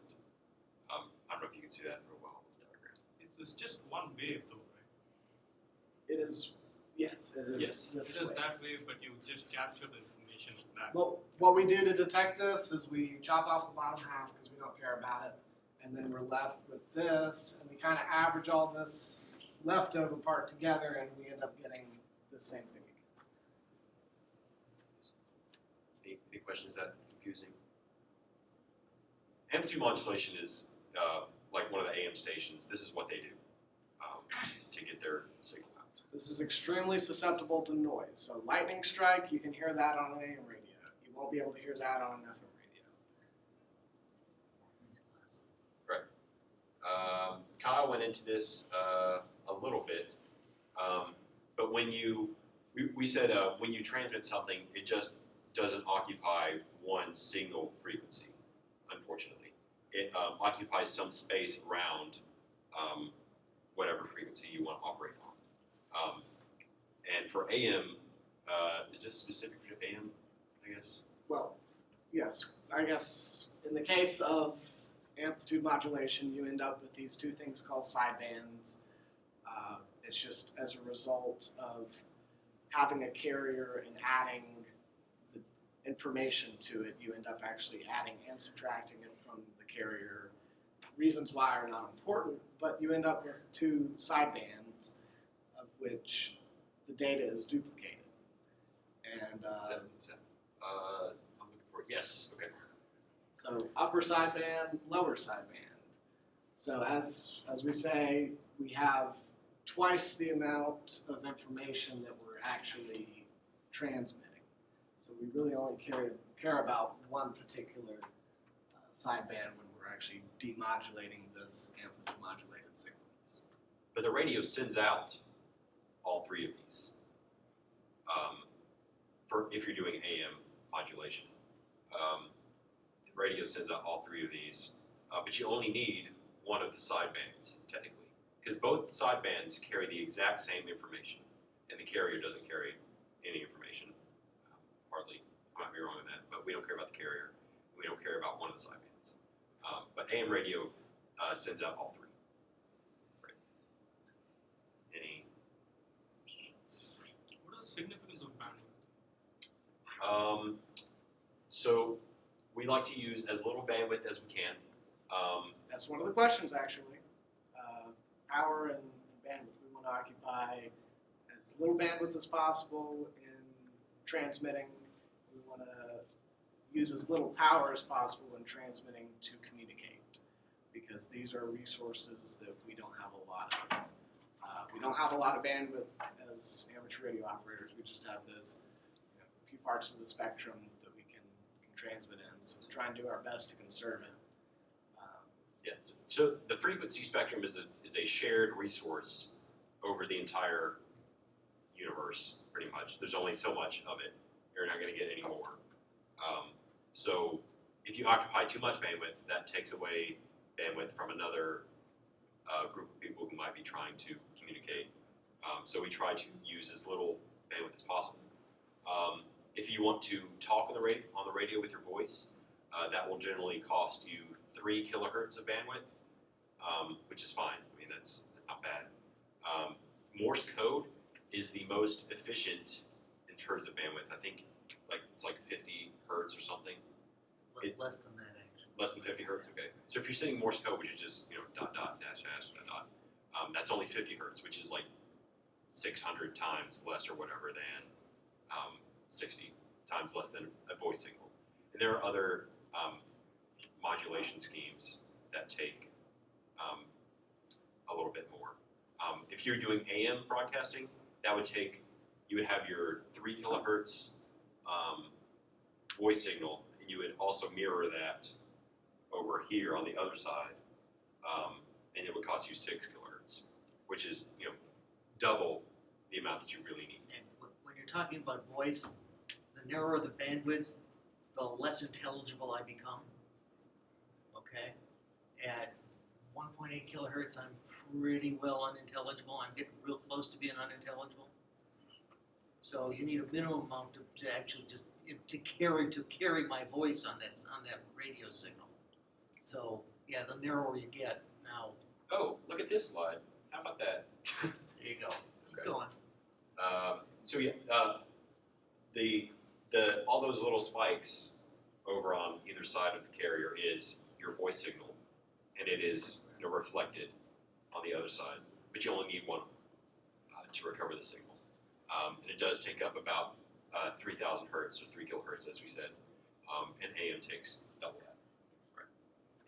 I don't know if you can see that real well in the diagram. It's just one wave though, right? It is, yes, it is Yes. this It is way. that wave, but you just capture the information back. Well, what we do to detect this is we chop off the bottom half because we don't care about it, and then we're left with this, and we kind of average all this leftover part together, and we end up getting the same thing again. Any questions? Is that confusing? Amplitude modulation is like one of the AM stations. This is what they do to get their signal out. This is extremely susceptible to noise. So lightning strike, you can hear that on an AM radio. You won't be able to hear that on an FM radio. Kyle went into this a little bit, but when we said when you transmit something, it just doesn't occupy one single frequency. Unfortunately, it occupies some space around whatever frequency you want to operate on. And for AM, is this specific for AM? I guess. Well, yes, I guess in the case of amplitude modulation, you end up with these two things called sidebands. It's just as a result of having a carrier and adding the information to it, you end up actually adding and subtracting it from the carrier. Reasons why are not important, but you end up with two sidebands of which the data is duplicated. And I'm looking for it. Yes. Okay. so upper sideband, lower sideband. So as we say, we have twice the amount of information that we're actually transmitting. So we really only care about one particular sideband when we're actually demodulating this amplitude modulated signal. But the radio sends out all three of these. For if you're doing AM modulation, the radio sends out all three of these, but you only need one of the sidebands technically, because both sidebands carry the exact same information, and the carrier doesn't carry any information, hardly. I might be wrong on that, but we don't care about the carrier. We don't care about one of the sidebands. But AM radio sends out all three. Right. Any questions? What is the significance of bandwidth? So we like to use as little bandwidth as we can. That's one of the questions actually. Power and bandwidth. We want to occupy as little bandwidth as possible in transmitting. We want to use as little power as possible in transmitting to communicate, because these are resources that we don't have a lot of. We don't have a lot of bandwidth as amateur radio operators. We just have those few parts of the spectrum that we can transmit in. So we try and do our best to conserve it. Yeah. So the frequency spectrum is a shared resource over the entire universe, pretty much. There's only so much of it. You're not going to get any more. So if you occupy too much bandwidth, that takes away bandwidth from another group of people who might be trying to communicate. So we try to use as little bandwidth as possible. If you want to talk on the radio with your voice, that will generally cost you 3 kilohertz of bandwidth, which is fine. I mean, that's not bad. Morse code is the most efficient in terms of bandwidth. I think it's like 50 hertz or something. Less than that actually. Less than 50 hertz, okay. So if you're sending Morse code, which is just dot dot dash dash dot dot, that's only 50 hertz, which is like 600 times less or whatever than 60 times less than a voice signal. And there are other modulation schemes that take a little bit more. If you're doing AM broadcasting, that would take, you would have your 3 kilohertz voice signal, and you would also mirror that over here on the other side, and it would cost you 6 kilohertz, which is double the amount that you really need. And when you're talking about voice, the narrower the bandwidth, the less intelligible I become. Okay? At 1.8 kilohertz, I'm pretty well unintelligible. I'm getting real close to being unintelligible. So you need a minimum amount to actually just to carry my voice on that radio signal. So yeah, the narrower you get now. Oh, look at this slide. How about that? There you go. Keep going. So yeah, the all those little spikes over on either side of the carrier is your voice signal, and it is reflected on the other side. But you only need one to recover the signal, and it does take up about 3,000 hertz or 3 kilohertz, as we said, and AM takes double that. Right.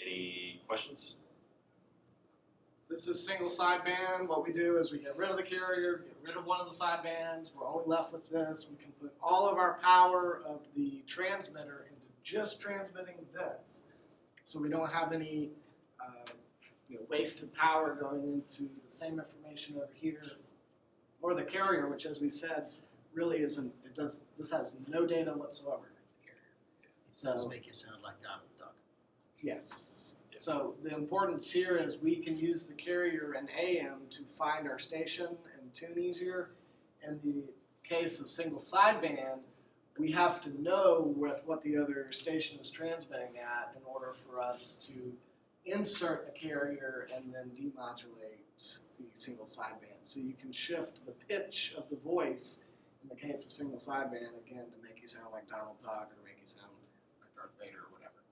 Any questions? This is single sideband. What we do is we get rid of the carrier, get rid of one of the sidebands. We're only left with this. We can put all of our power of the transmitter into just transmitting this. So we don't have any wasted power going into the same information over here. Or the carrier, which as we said, really isn't, this has no data whatsoever. It does make you sound like Donald Duck. Yes. Yeah. So the importance here is we can use the carrier and AM to find our station and tune easier. In the case of single sideband, we have to know what the other station is transmitting at in order for us to insert a carrier and then demodulate the single sideband. So you can shift the pitch of the voice in the case of single sideband, again, to make you sound like Donald Duck or make you sound like Darth Vader or whatever.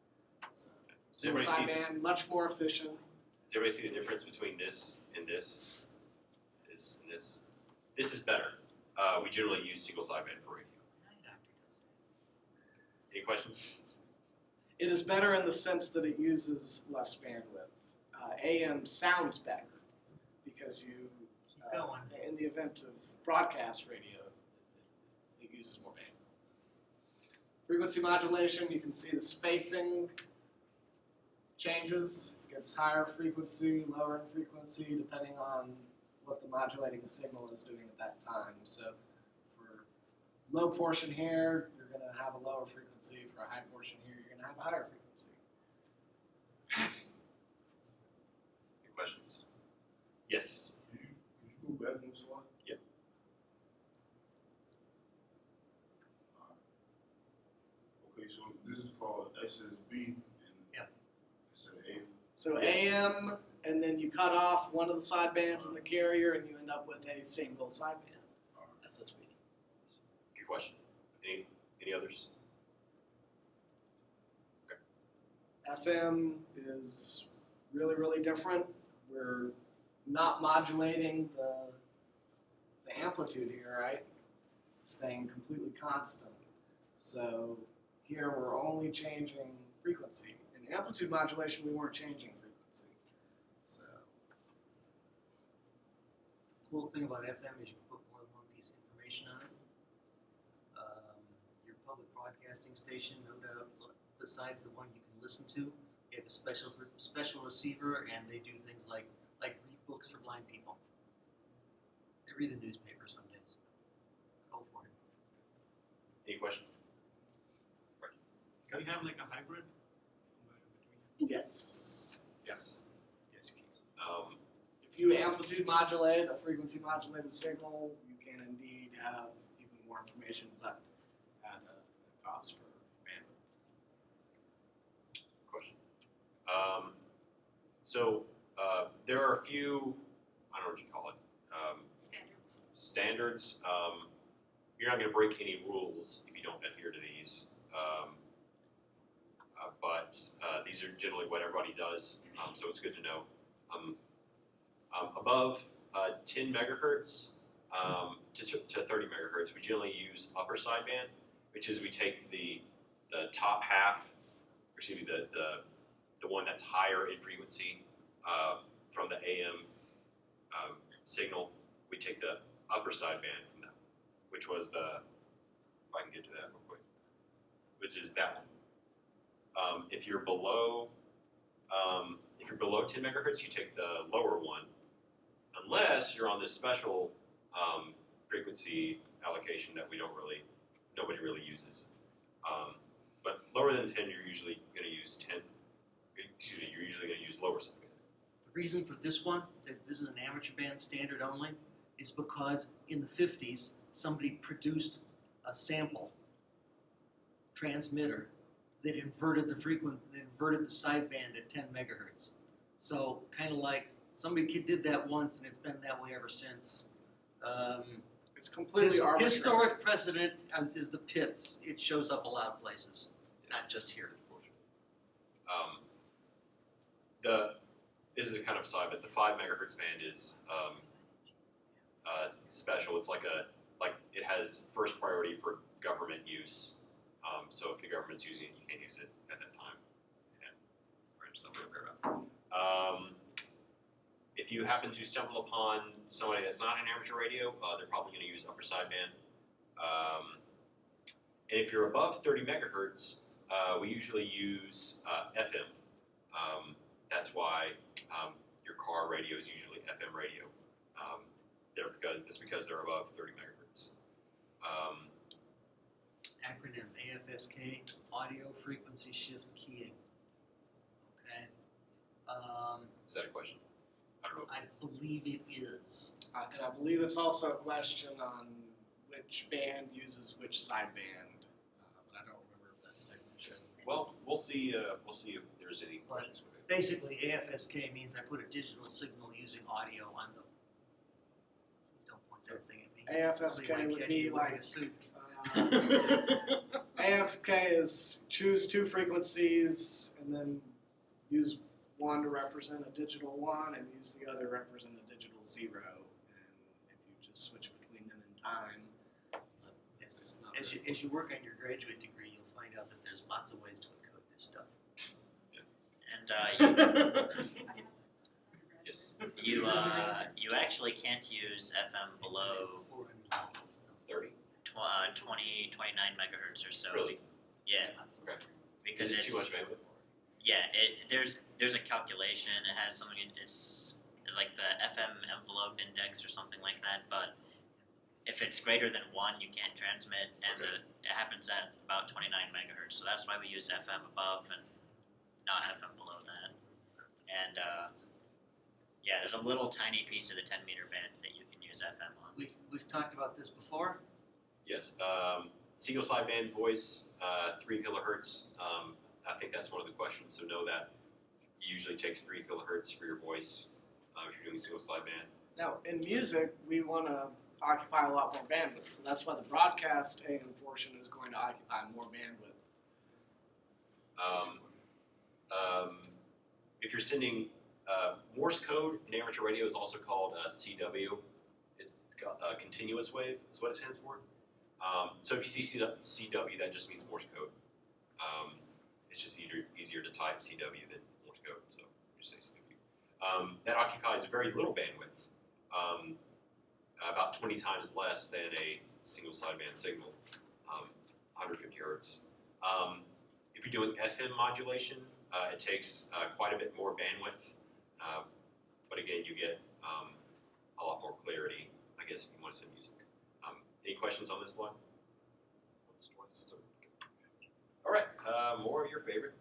So, Does single everybody see, sideband, much more efficient. does everybody see the difference between this and this? This and this? This is better. We generally use single sideband for radio. My doctor does that. Any questions? It is better in the sense that it uses less bandwidth. AM sounds better because you, Keep going. in the event of broadcast radio, it uses more bandwidth. Frequency modulation, you can see the spacing changes. It gets higher frequency, lower frequency, depending on what the modulating signal is doing at that time. So for low portion here, you're going to have a lower frequency. For a high portion here, you're going to have a higher frequency. Any questions? Yes. Could you go back one slide? Yep. Okay, so this is called SSB and Yep. instead of AM. So AM, and then you cut off one of the sidebands in the carrier, and you end up with a single sideband. SSB. Good question. Any others? FM is really, really different. We're not modulating the amplitude here, right? It's staying completely constant. So here we're only changing frequency. In amplitude modulation, we weren't changing frequency. So Cool thing about FM is you can put more than one piece of information on it. Your public broadcasting station, no doubt, besides the one you can listen to, they have a special receiver, and they do things like read books for blind people. They read the newspaper some days. Go for it. Any question? Can we have like a hybrid somewhere in between? yes. Yes. Yes, you can. If you amplitude modulate a frequency modulated signal, you can indeed have even more information, but at a cost for bandwidth. Question. So there are a few, I don't know what you call it, standards. You're not going to break any rules if you don't adhere to these. But these are generally what everybody does, so it's good to know. Above 10 megahertz to 30 megahertz, we generally use upper sideband. which is we take the top half, or excuse me, the one that's higher in frequency from the AM signal. We take the upper sideband from that, which was if I can get to that real quick, which is that one. If you're below 10 megahertz, you take the lower one, unless you're on this special frequency allocation that nobody really uses. But lower than 10, you're usually going to use you're usually going to use lower sideband. The reason for this one, that this is an amateur band standard only, is because in the 50s, somebody produced a sample transmitter that inverted the sideband at 10 megahertz. So kind of like somebody did that once, and it's been that way ever since. It's completely arbitrary. Historic precedent is the pits. It shows up a lot of places, not just here. This is a kind of side, but the 5 megahertz band is special. It's like it has first priority for government use. So if the government's using it, you can't use it at that time. Yeah, something to care about. If you happen to stumble upon somebody that's not an amateur radio, they're probably going to use upper sideband. And if you're above 30 megahertz, we usually use FM. That's why your car radio is usually FM radio. It's because they're above 30 megahertz. Acronym AFSK, Audio Frequency Shift Keying. Okay. Is that a question? I don't know. I believe it is. And I believe it's also a question on which band uses which sideband, but I don't remember if that's technician. Well, we'll see if there's any But questions with it. basically, AFSK means I put a digital signal using audio on the. Please don't point that thing at me. AFSK Somebody might would catch be me wearing like, a suit. AFSK is choose two frequencies and then use one to represent a digital 1 and use the other to represent a digital 0. And if you just switch between them in time, Yes. As you work on your graduate degree, you'll find out that there's lots of ways to encode this stuff. And Yes. you actually can't use FM below 30. 20, 29 megahertz or so. Really? Yeah, Okay. because Is it it's too much bandwidth? yeah. There's a calculation. It has something. It's like the FM envelope index or something like that. But if it's greater than 1, you can't transmit, and Okay. it happens at about 29 megahertz. So that's why we use FM above and not FM below that. And yeah, there's a little tiny piece of the 10 meter band that you can use FM on. We've talked about this before. Yes. Single sideband voice, 3 kilohertz. I think that's one of the questions. So know that it usually takes 3 kilohertz for your voice if you're doing single sideband. now in music, we want to occupy a lot more bandwidth, so that's why the broadcast AM portion is going to occupy more bandwidth. If you're sending Morse code in amateur radio is also called CW. It's continuous wave is what it stands for. So if you see CW, that just means Morse code. It's just easier to type CW than Morse code, so just say CW. That occupies very little bandwidth, about 20 times less than a single sideband signal, 150 hertz. If you're doing FM modulation, it takes quite a bit more bandwidth, but again, you get a lot more clarity, I guess, if you want to send music. Any questions on this slide? Once, twice, so. All right, more of your favorite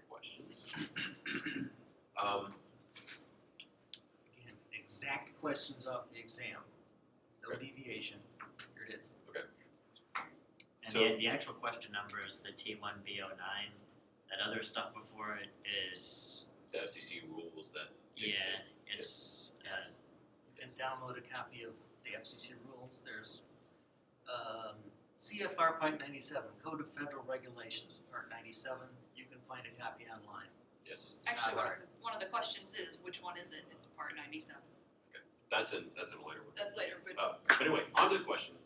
questions. Again, exact questions off the exam. No Okay. deviation. Here it is. And So- the actual question number is the T1B09. That other stuff before it is The FCC rules that dictate. yeah, it's Yes. You can download a copy of the FCC rules. There's CFR Part 97, Code of Federal Regulations, Part 97. You can find a copy online. Yes, It's Actually, not hard. one of the questions is, which one is it? It's part 97. that's in a later one. That's later, but But anyway, on to the question.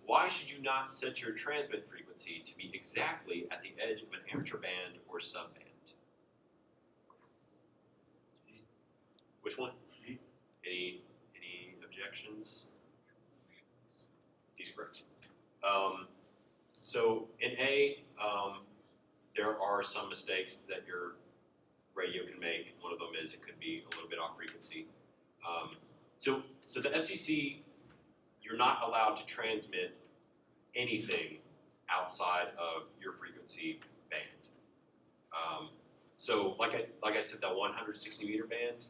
Why should you not set your transmit frequency to be exactly at the edge of an amateur band or subband? Which one? Any objections? He's correct. So in A, there are some mistakes that your radio can make. One of them is it could be a little bit off frequency. So the FCC, you're not allowed to transmit anything outside of your frequency band. So like I said, that 160 meter band,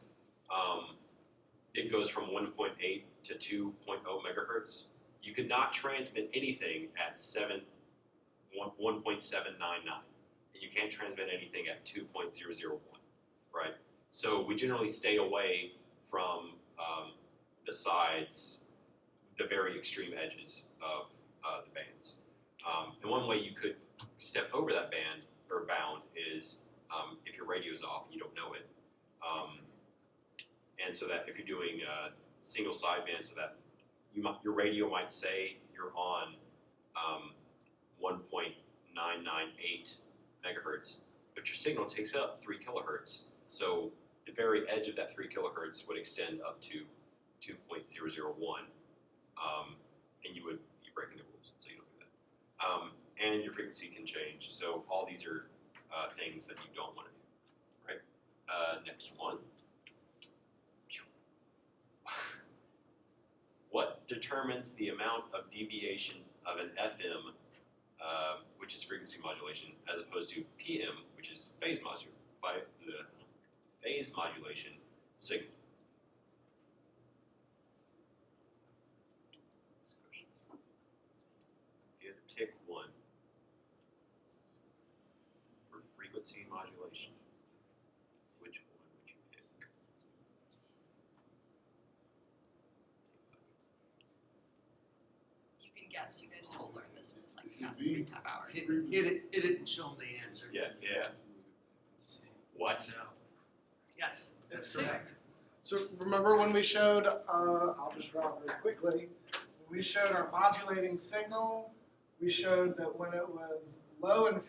it goes from 1.8 to 2.0 megahertz. You could not transmit anything at 1.799, and you can't transmit anything at 2.001, right? So we generally stay away from the sides, the very extreme edges of the bands. And one way you could step over that band or bound is if your radio is off and you don't know it. And so that if you're doing single sideband, so that your radio might say you're on 1.998 megahertz, but your signal takes up 3 kilohertz. So the very edge of that 3 kilohertz would extend up to 2.001, and you'd be breaking the rules, so you don't do that. And your frequency can change. So all these are things that you don't want to do, right? Next one. What determines the amount of deviation of an FM, which is frequency modulation, as opposed to PM, which is phase modulation signal? If you had to pick one for frequency modulation, which one would you pick? You can guess, you guys just learned this like past 3.5 hours. Hit it and show them the answer. Yeah. What? Yes, that's It's correct. So remember when we showed, I'll just draw it very quickly, when we showed our modulating signal, we showed that when it was low in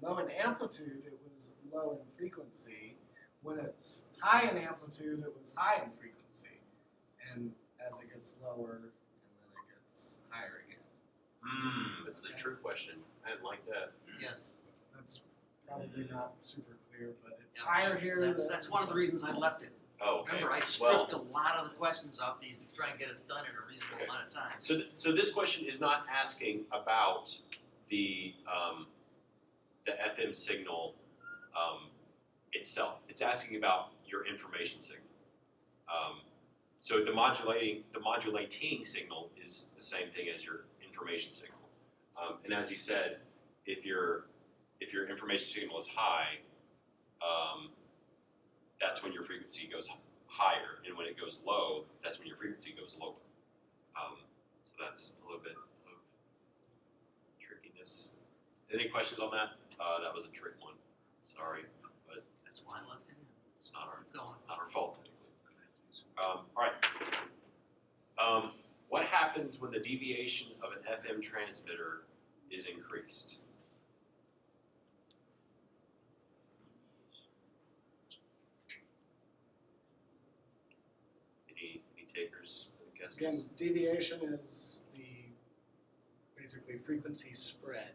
low in amplitude, it was low in frequency. When it's high in amplitude, it was high in frequency. And as it gets lower, and then it gets higher again. This is a trick question. I didn't like that. Yes. That's probably not super clear, but it's Yeah. higher here. That's one of the reasons I left it. Oh, okay. Remember, I stripped a lot of the questions off these to try and get us done in a reasonable Okay. amount of time. So this question is not asking about the FM signal itself. It's asking about your information signal. So the modulating signal is the same thing as your information signal. And as you said, if your information signal is high, that's when your frequency goes higher, and when it goes low, that's when your frequency goes lower. So that's a little bit of trickiness. Any questions on that? That was a trick one. Sorry, but That's why I left it in. it's not Go on. our fault. All right. What happens when the deviation of an FM transmitter is increased? Any takers? Any guesses? Again, deviation is the basically frequency spread.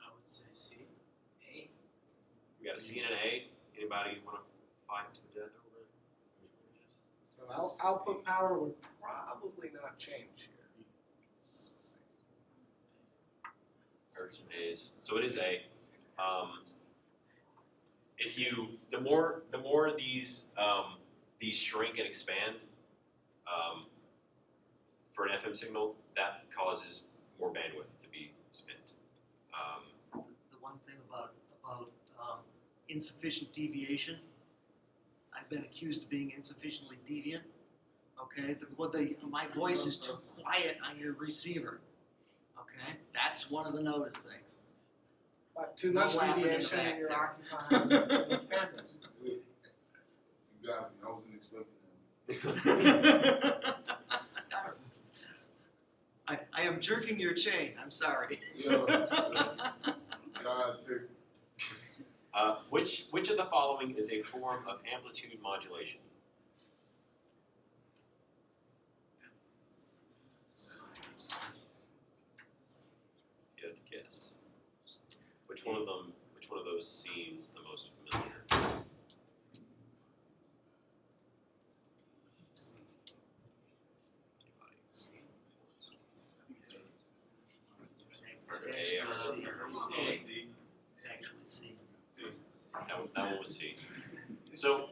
I would say C. A. We got a C and an A. Anybody want to fight to the death over it? So output power would probably not change here. Hertz and A's. So it is A. If you, the more these shrink and expand for an FM signal, that causes more bandwidth to be spent. The one thing about insufficient deviation, I've been accused of being insufficiently deviant. Okay, my voice is too quiet on your receiver. Okay, that's one of the notice things. But too No much laughing in the deviation, back you're there. occupying too much bandwidth. You got me, I wasn't expecting that. I am jerking your chain, I'm sorry. Yeah. God, take. Which of the following is a form of amplitude modulation? You have to guess. Which one of those seems the most familiar? It's A or actually C. A? It's actually C. That one was C. So,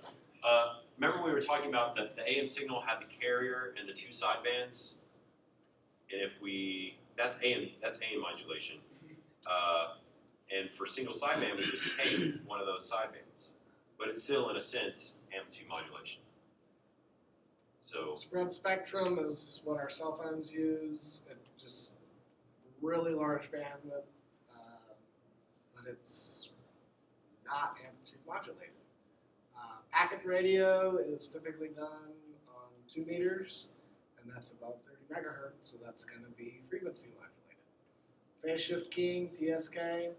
remember we were talking about the AM signal had the carrier and the two sidebands? And if that's AM modulation. And for single sideband, we just take one of those sidebands. But it's still, in a sense, amplitude modulation. So, Spread spectrum is what our cell phones use. It just really large bandwidth, but it's not amplitude modulated. Packet radio is typically done on 2 meters, and that's above 30 megahertz, so that's going to be frequency modulated. Phase shift keying, PSK,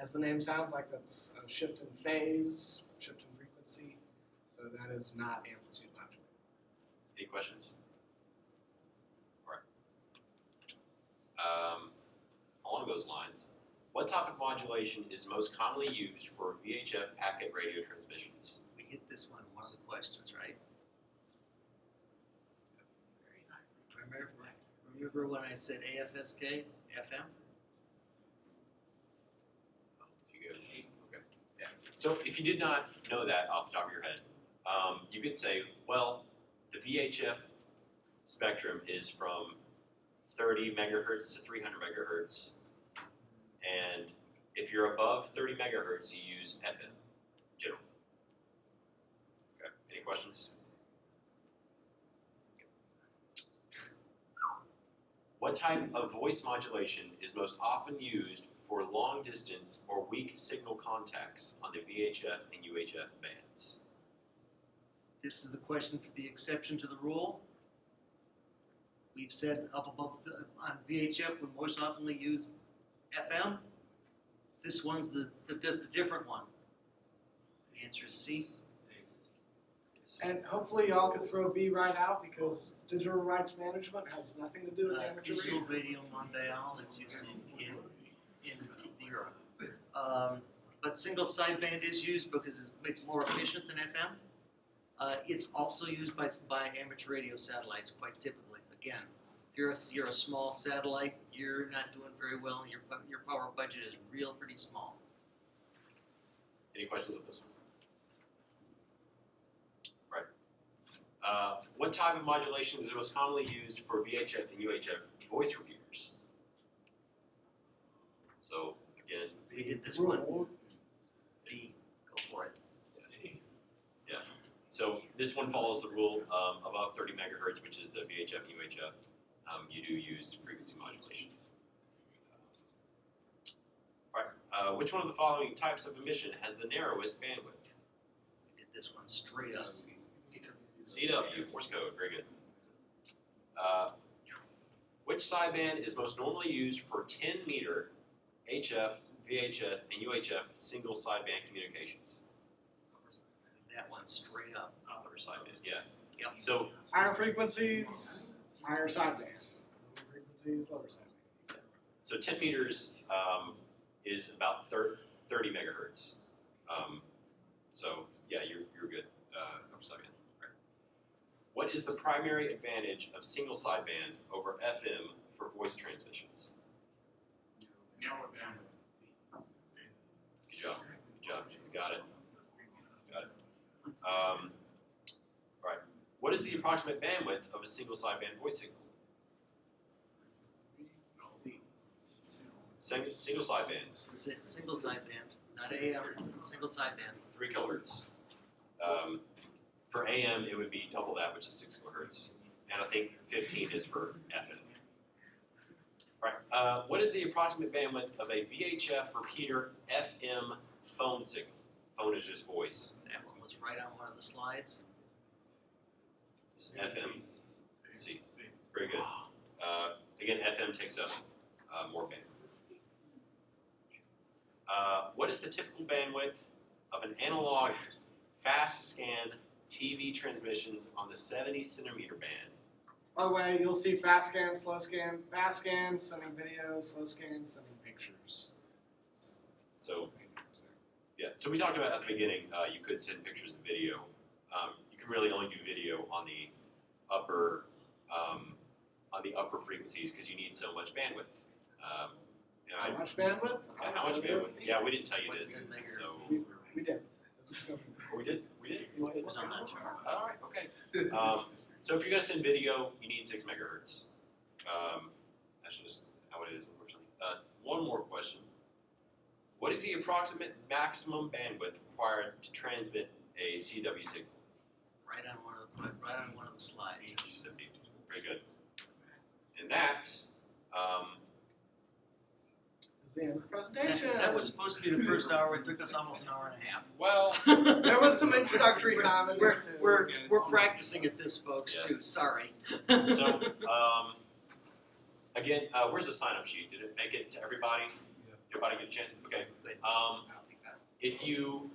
as the name sounds like, that's a shift in phase, shift in frequency, so that is not amplitude modulated. any questions? Along those lines, what type of modulation is most commonly used for VHF packet radio transmissions? We hit this one of the questions, right? Remember when I said AFSK, FM? If you go to E, okay. Yeah. So if you did not know that off the top of your head, you could say, well, the VHF spectrum is from 30 megahertz to 300 megahertz. And if you're above 30 megahertz, you use FM, generally. Okay, any questions? What type of voice modulation is most often used for long distance or weak signal contacts on the VHF and UHF bands? This is the question for the exception to the rule. We've said up above on VHF we most oftenly use FM. This one's the different one. The answer is C. And hopefully y'all can throw B right out because digital rights management has nothing to do with amateur Digital radio. radio mondial, it's used in Europe. But single sideband is used because it's more efficient than FM. It's also used by amateur radio satellites quite typically. Again, if you're a small satellite, you're not doing very well. Your power budget is pretty small. Any questions on this one? Right. What type of modulation is most commonly used for VHF and UHF voice repeaters? So again, We did this one. Rule. D. Go for it. yeah. So this one follows the rule above 30 megahertz, which is the VHF and UHF. You do use frequency modulation. All right. Which one of the following types of emission has the narrowest bandwidth? We did this one straight up. CW, Morse code, very good. Which sideband is most normally used for 10 meter HF, VHF, and UHF single sideband communications? That one straight up. Upper sideband, yeah. Yep. So, Higher frequencies, higher sidebands. Lower frequencies, lower sideband. so 10 meters is about 30 megahertz. So yeah, you're good. Upper sideband. Right. What is the primary advantage of single sideband over FM for voice transmissions? Narrow bandwidth. Good job. Good job. You got it. Got it. All right. What is the approximate bandwidth of a single sideband voice signal? Single sideband, Single sideband, not AM. Single sideband. 3 kilohertz. For AM, it would be double that, which is 6 kilohertz. And I think 15 is for FM. All right. What is the approximate bandwidth of a VHF repeater FM phone signal? Phone is just voice. That one was right on one of the slides. This is FM. C. Very good. Again, FM takes up more bandwidth. What is the typical bandwidth of an analog fast scan TV transmissions on the 70 centimeter band? By the way, you'll see fast scan, sending video, slow scan, sending pictures. So, yeah. So we talked about at the beginning, you could send pictures and video. You can really only do video on the upper frequencies because you need so much bandwidth. How much bandwidth? How much bandwidth? Yeah, we didn't tell you this. So We did. we did. We did. It was on that chart. All right. Okay. So if you're gonna send video, you need 6 megahertz. That's just how it is, unfortunately. One more question. What is the approximate maximum bandwidth required to transmit a CW signal? Right on one of the slides. You said B. Very good. And that, It's the end of the presentation. That was supposed to be the first hour. It took us almost an hour and a half. well, There was some introductory time in there too. We're practicing at this, folks, Yeah. too. Sorry. so, again, where's the sign-up sheet? Did it make it to everybody? Everybody get a chance? Okay. I'll take that. If you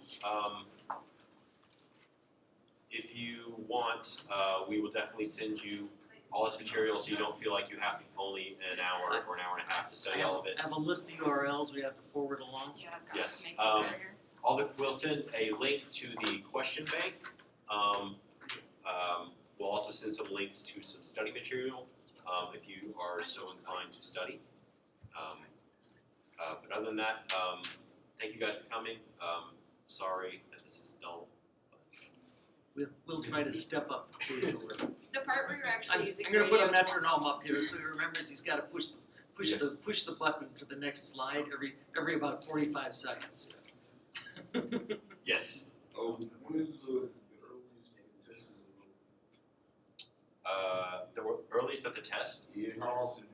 want, we will definitely send you all this material so you don't feel like you have only an hour or an hour and a half to study all of it. I have a list of URLs we have to forward along. Yeah, I've got Yes, to make it bigger. We'll send a link to the question bank. We'll also send some links to some study material if you are so inclined to study. But other than that, thank you guys for coming. Sorry that this is dull. We'll try to step up the pace a little. The part where you're actually using I'm gonna put a radio is metronome up here so he remembers he's gotta push the button to the next slide every about 45 seconds. Yes. Oh, when is the earliest the test is The earliest at the test. Yeah, how often?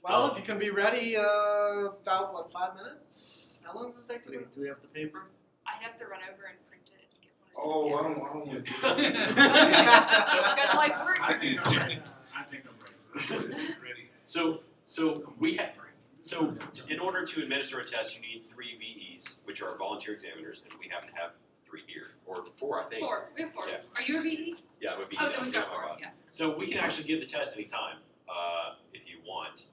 Well, if you can be ready, about what, 5 minutes? How long does it take to Do we have the paper? I'd have to run over and print it and get one of Oh, I the don't want cameras. to. Because like we're I think I'm ready. So in order to administer a test, you need 3 VEs, which are volunteer examiners, and we happen to have 3 here, or 4, I think. 4. We have 4. Yeah. Are you a VE? Yeah, it would be. Oh, then we've got 4. Yeah. So we can actually give the test anytime, if you want.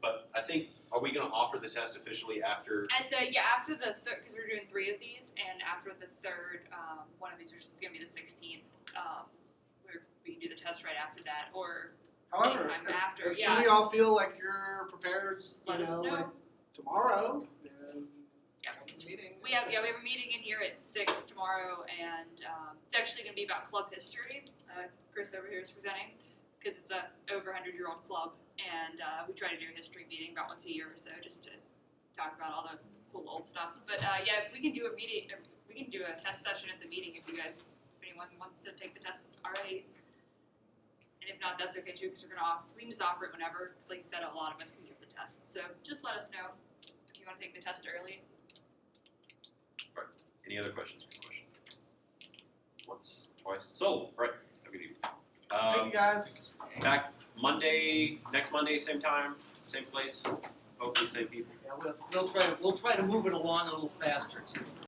But I think, are we going to offer the test officially after? After the third, because we're doing 3 of these, and after the third one of these, which is going to be the 16th, we can do the test right after that, or However, anytime after, if some of y'all feel like you're prepared, let us know. like tomorrow, then Yeah, have a meeting. we have a meeting in here at 6 tomorrow, and it's actually going to be about club history. Chris over here is presenting because it's a over 100-year-old club, and we try to do a history meeting about once a year or so, just to talk about all the cool old stuff. But if we can do a test session at the meeting if anyone wants to take the test already. And if not, that's okay too, because we can just offer it whenever. Because like you said, a lot of us can give the test. So just let us know if you want to take the test early. Any other questions? Once, twice, sold. Right. Have a good evening. Thank you guys. Back next Monday, same time, same place. Hopefully, same people. Yeah, we'll try to move it along a little faster too.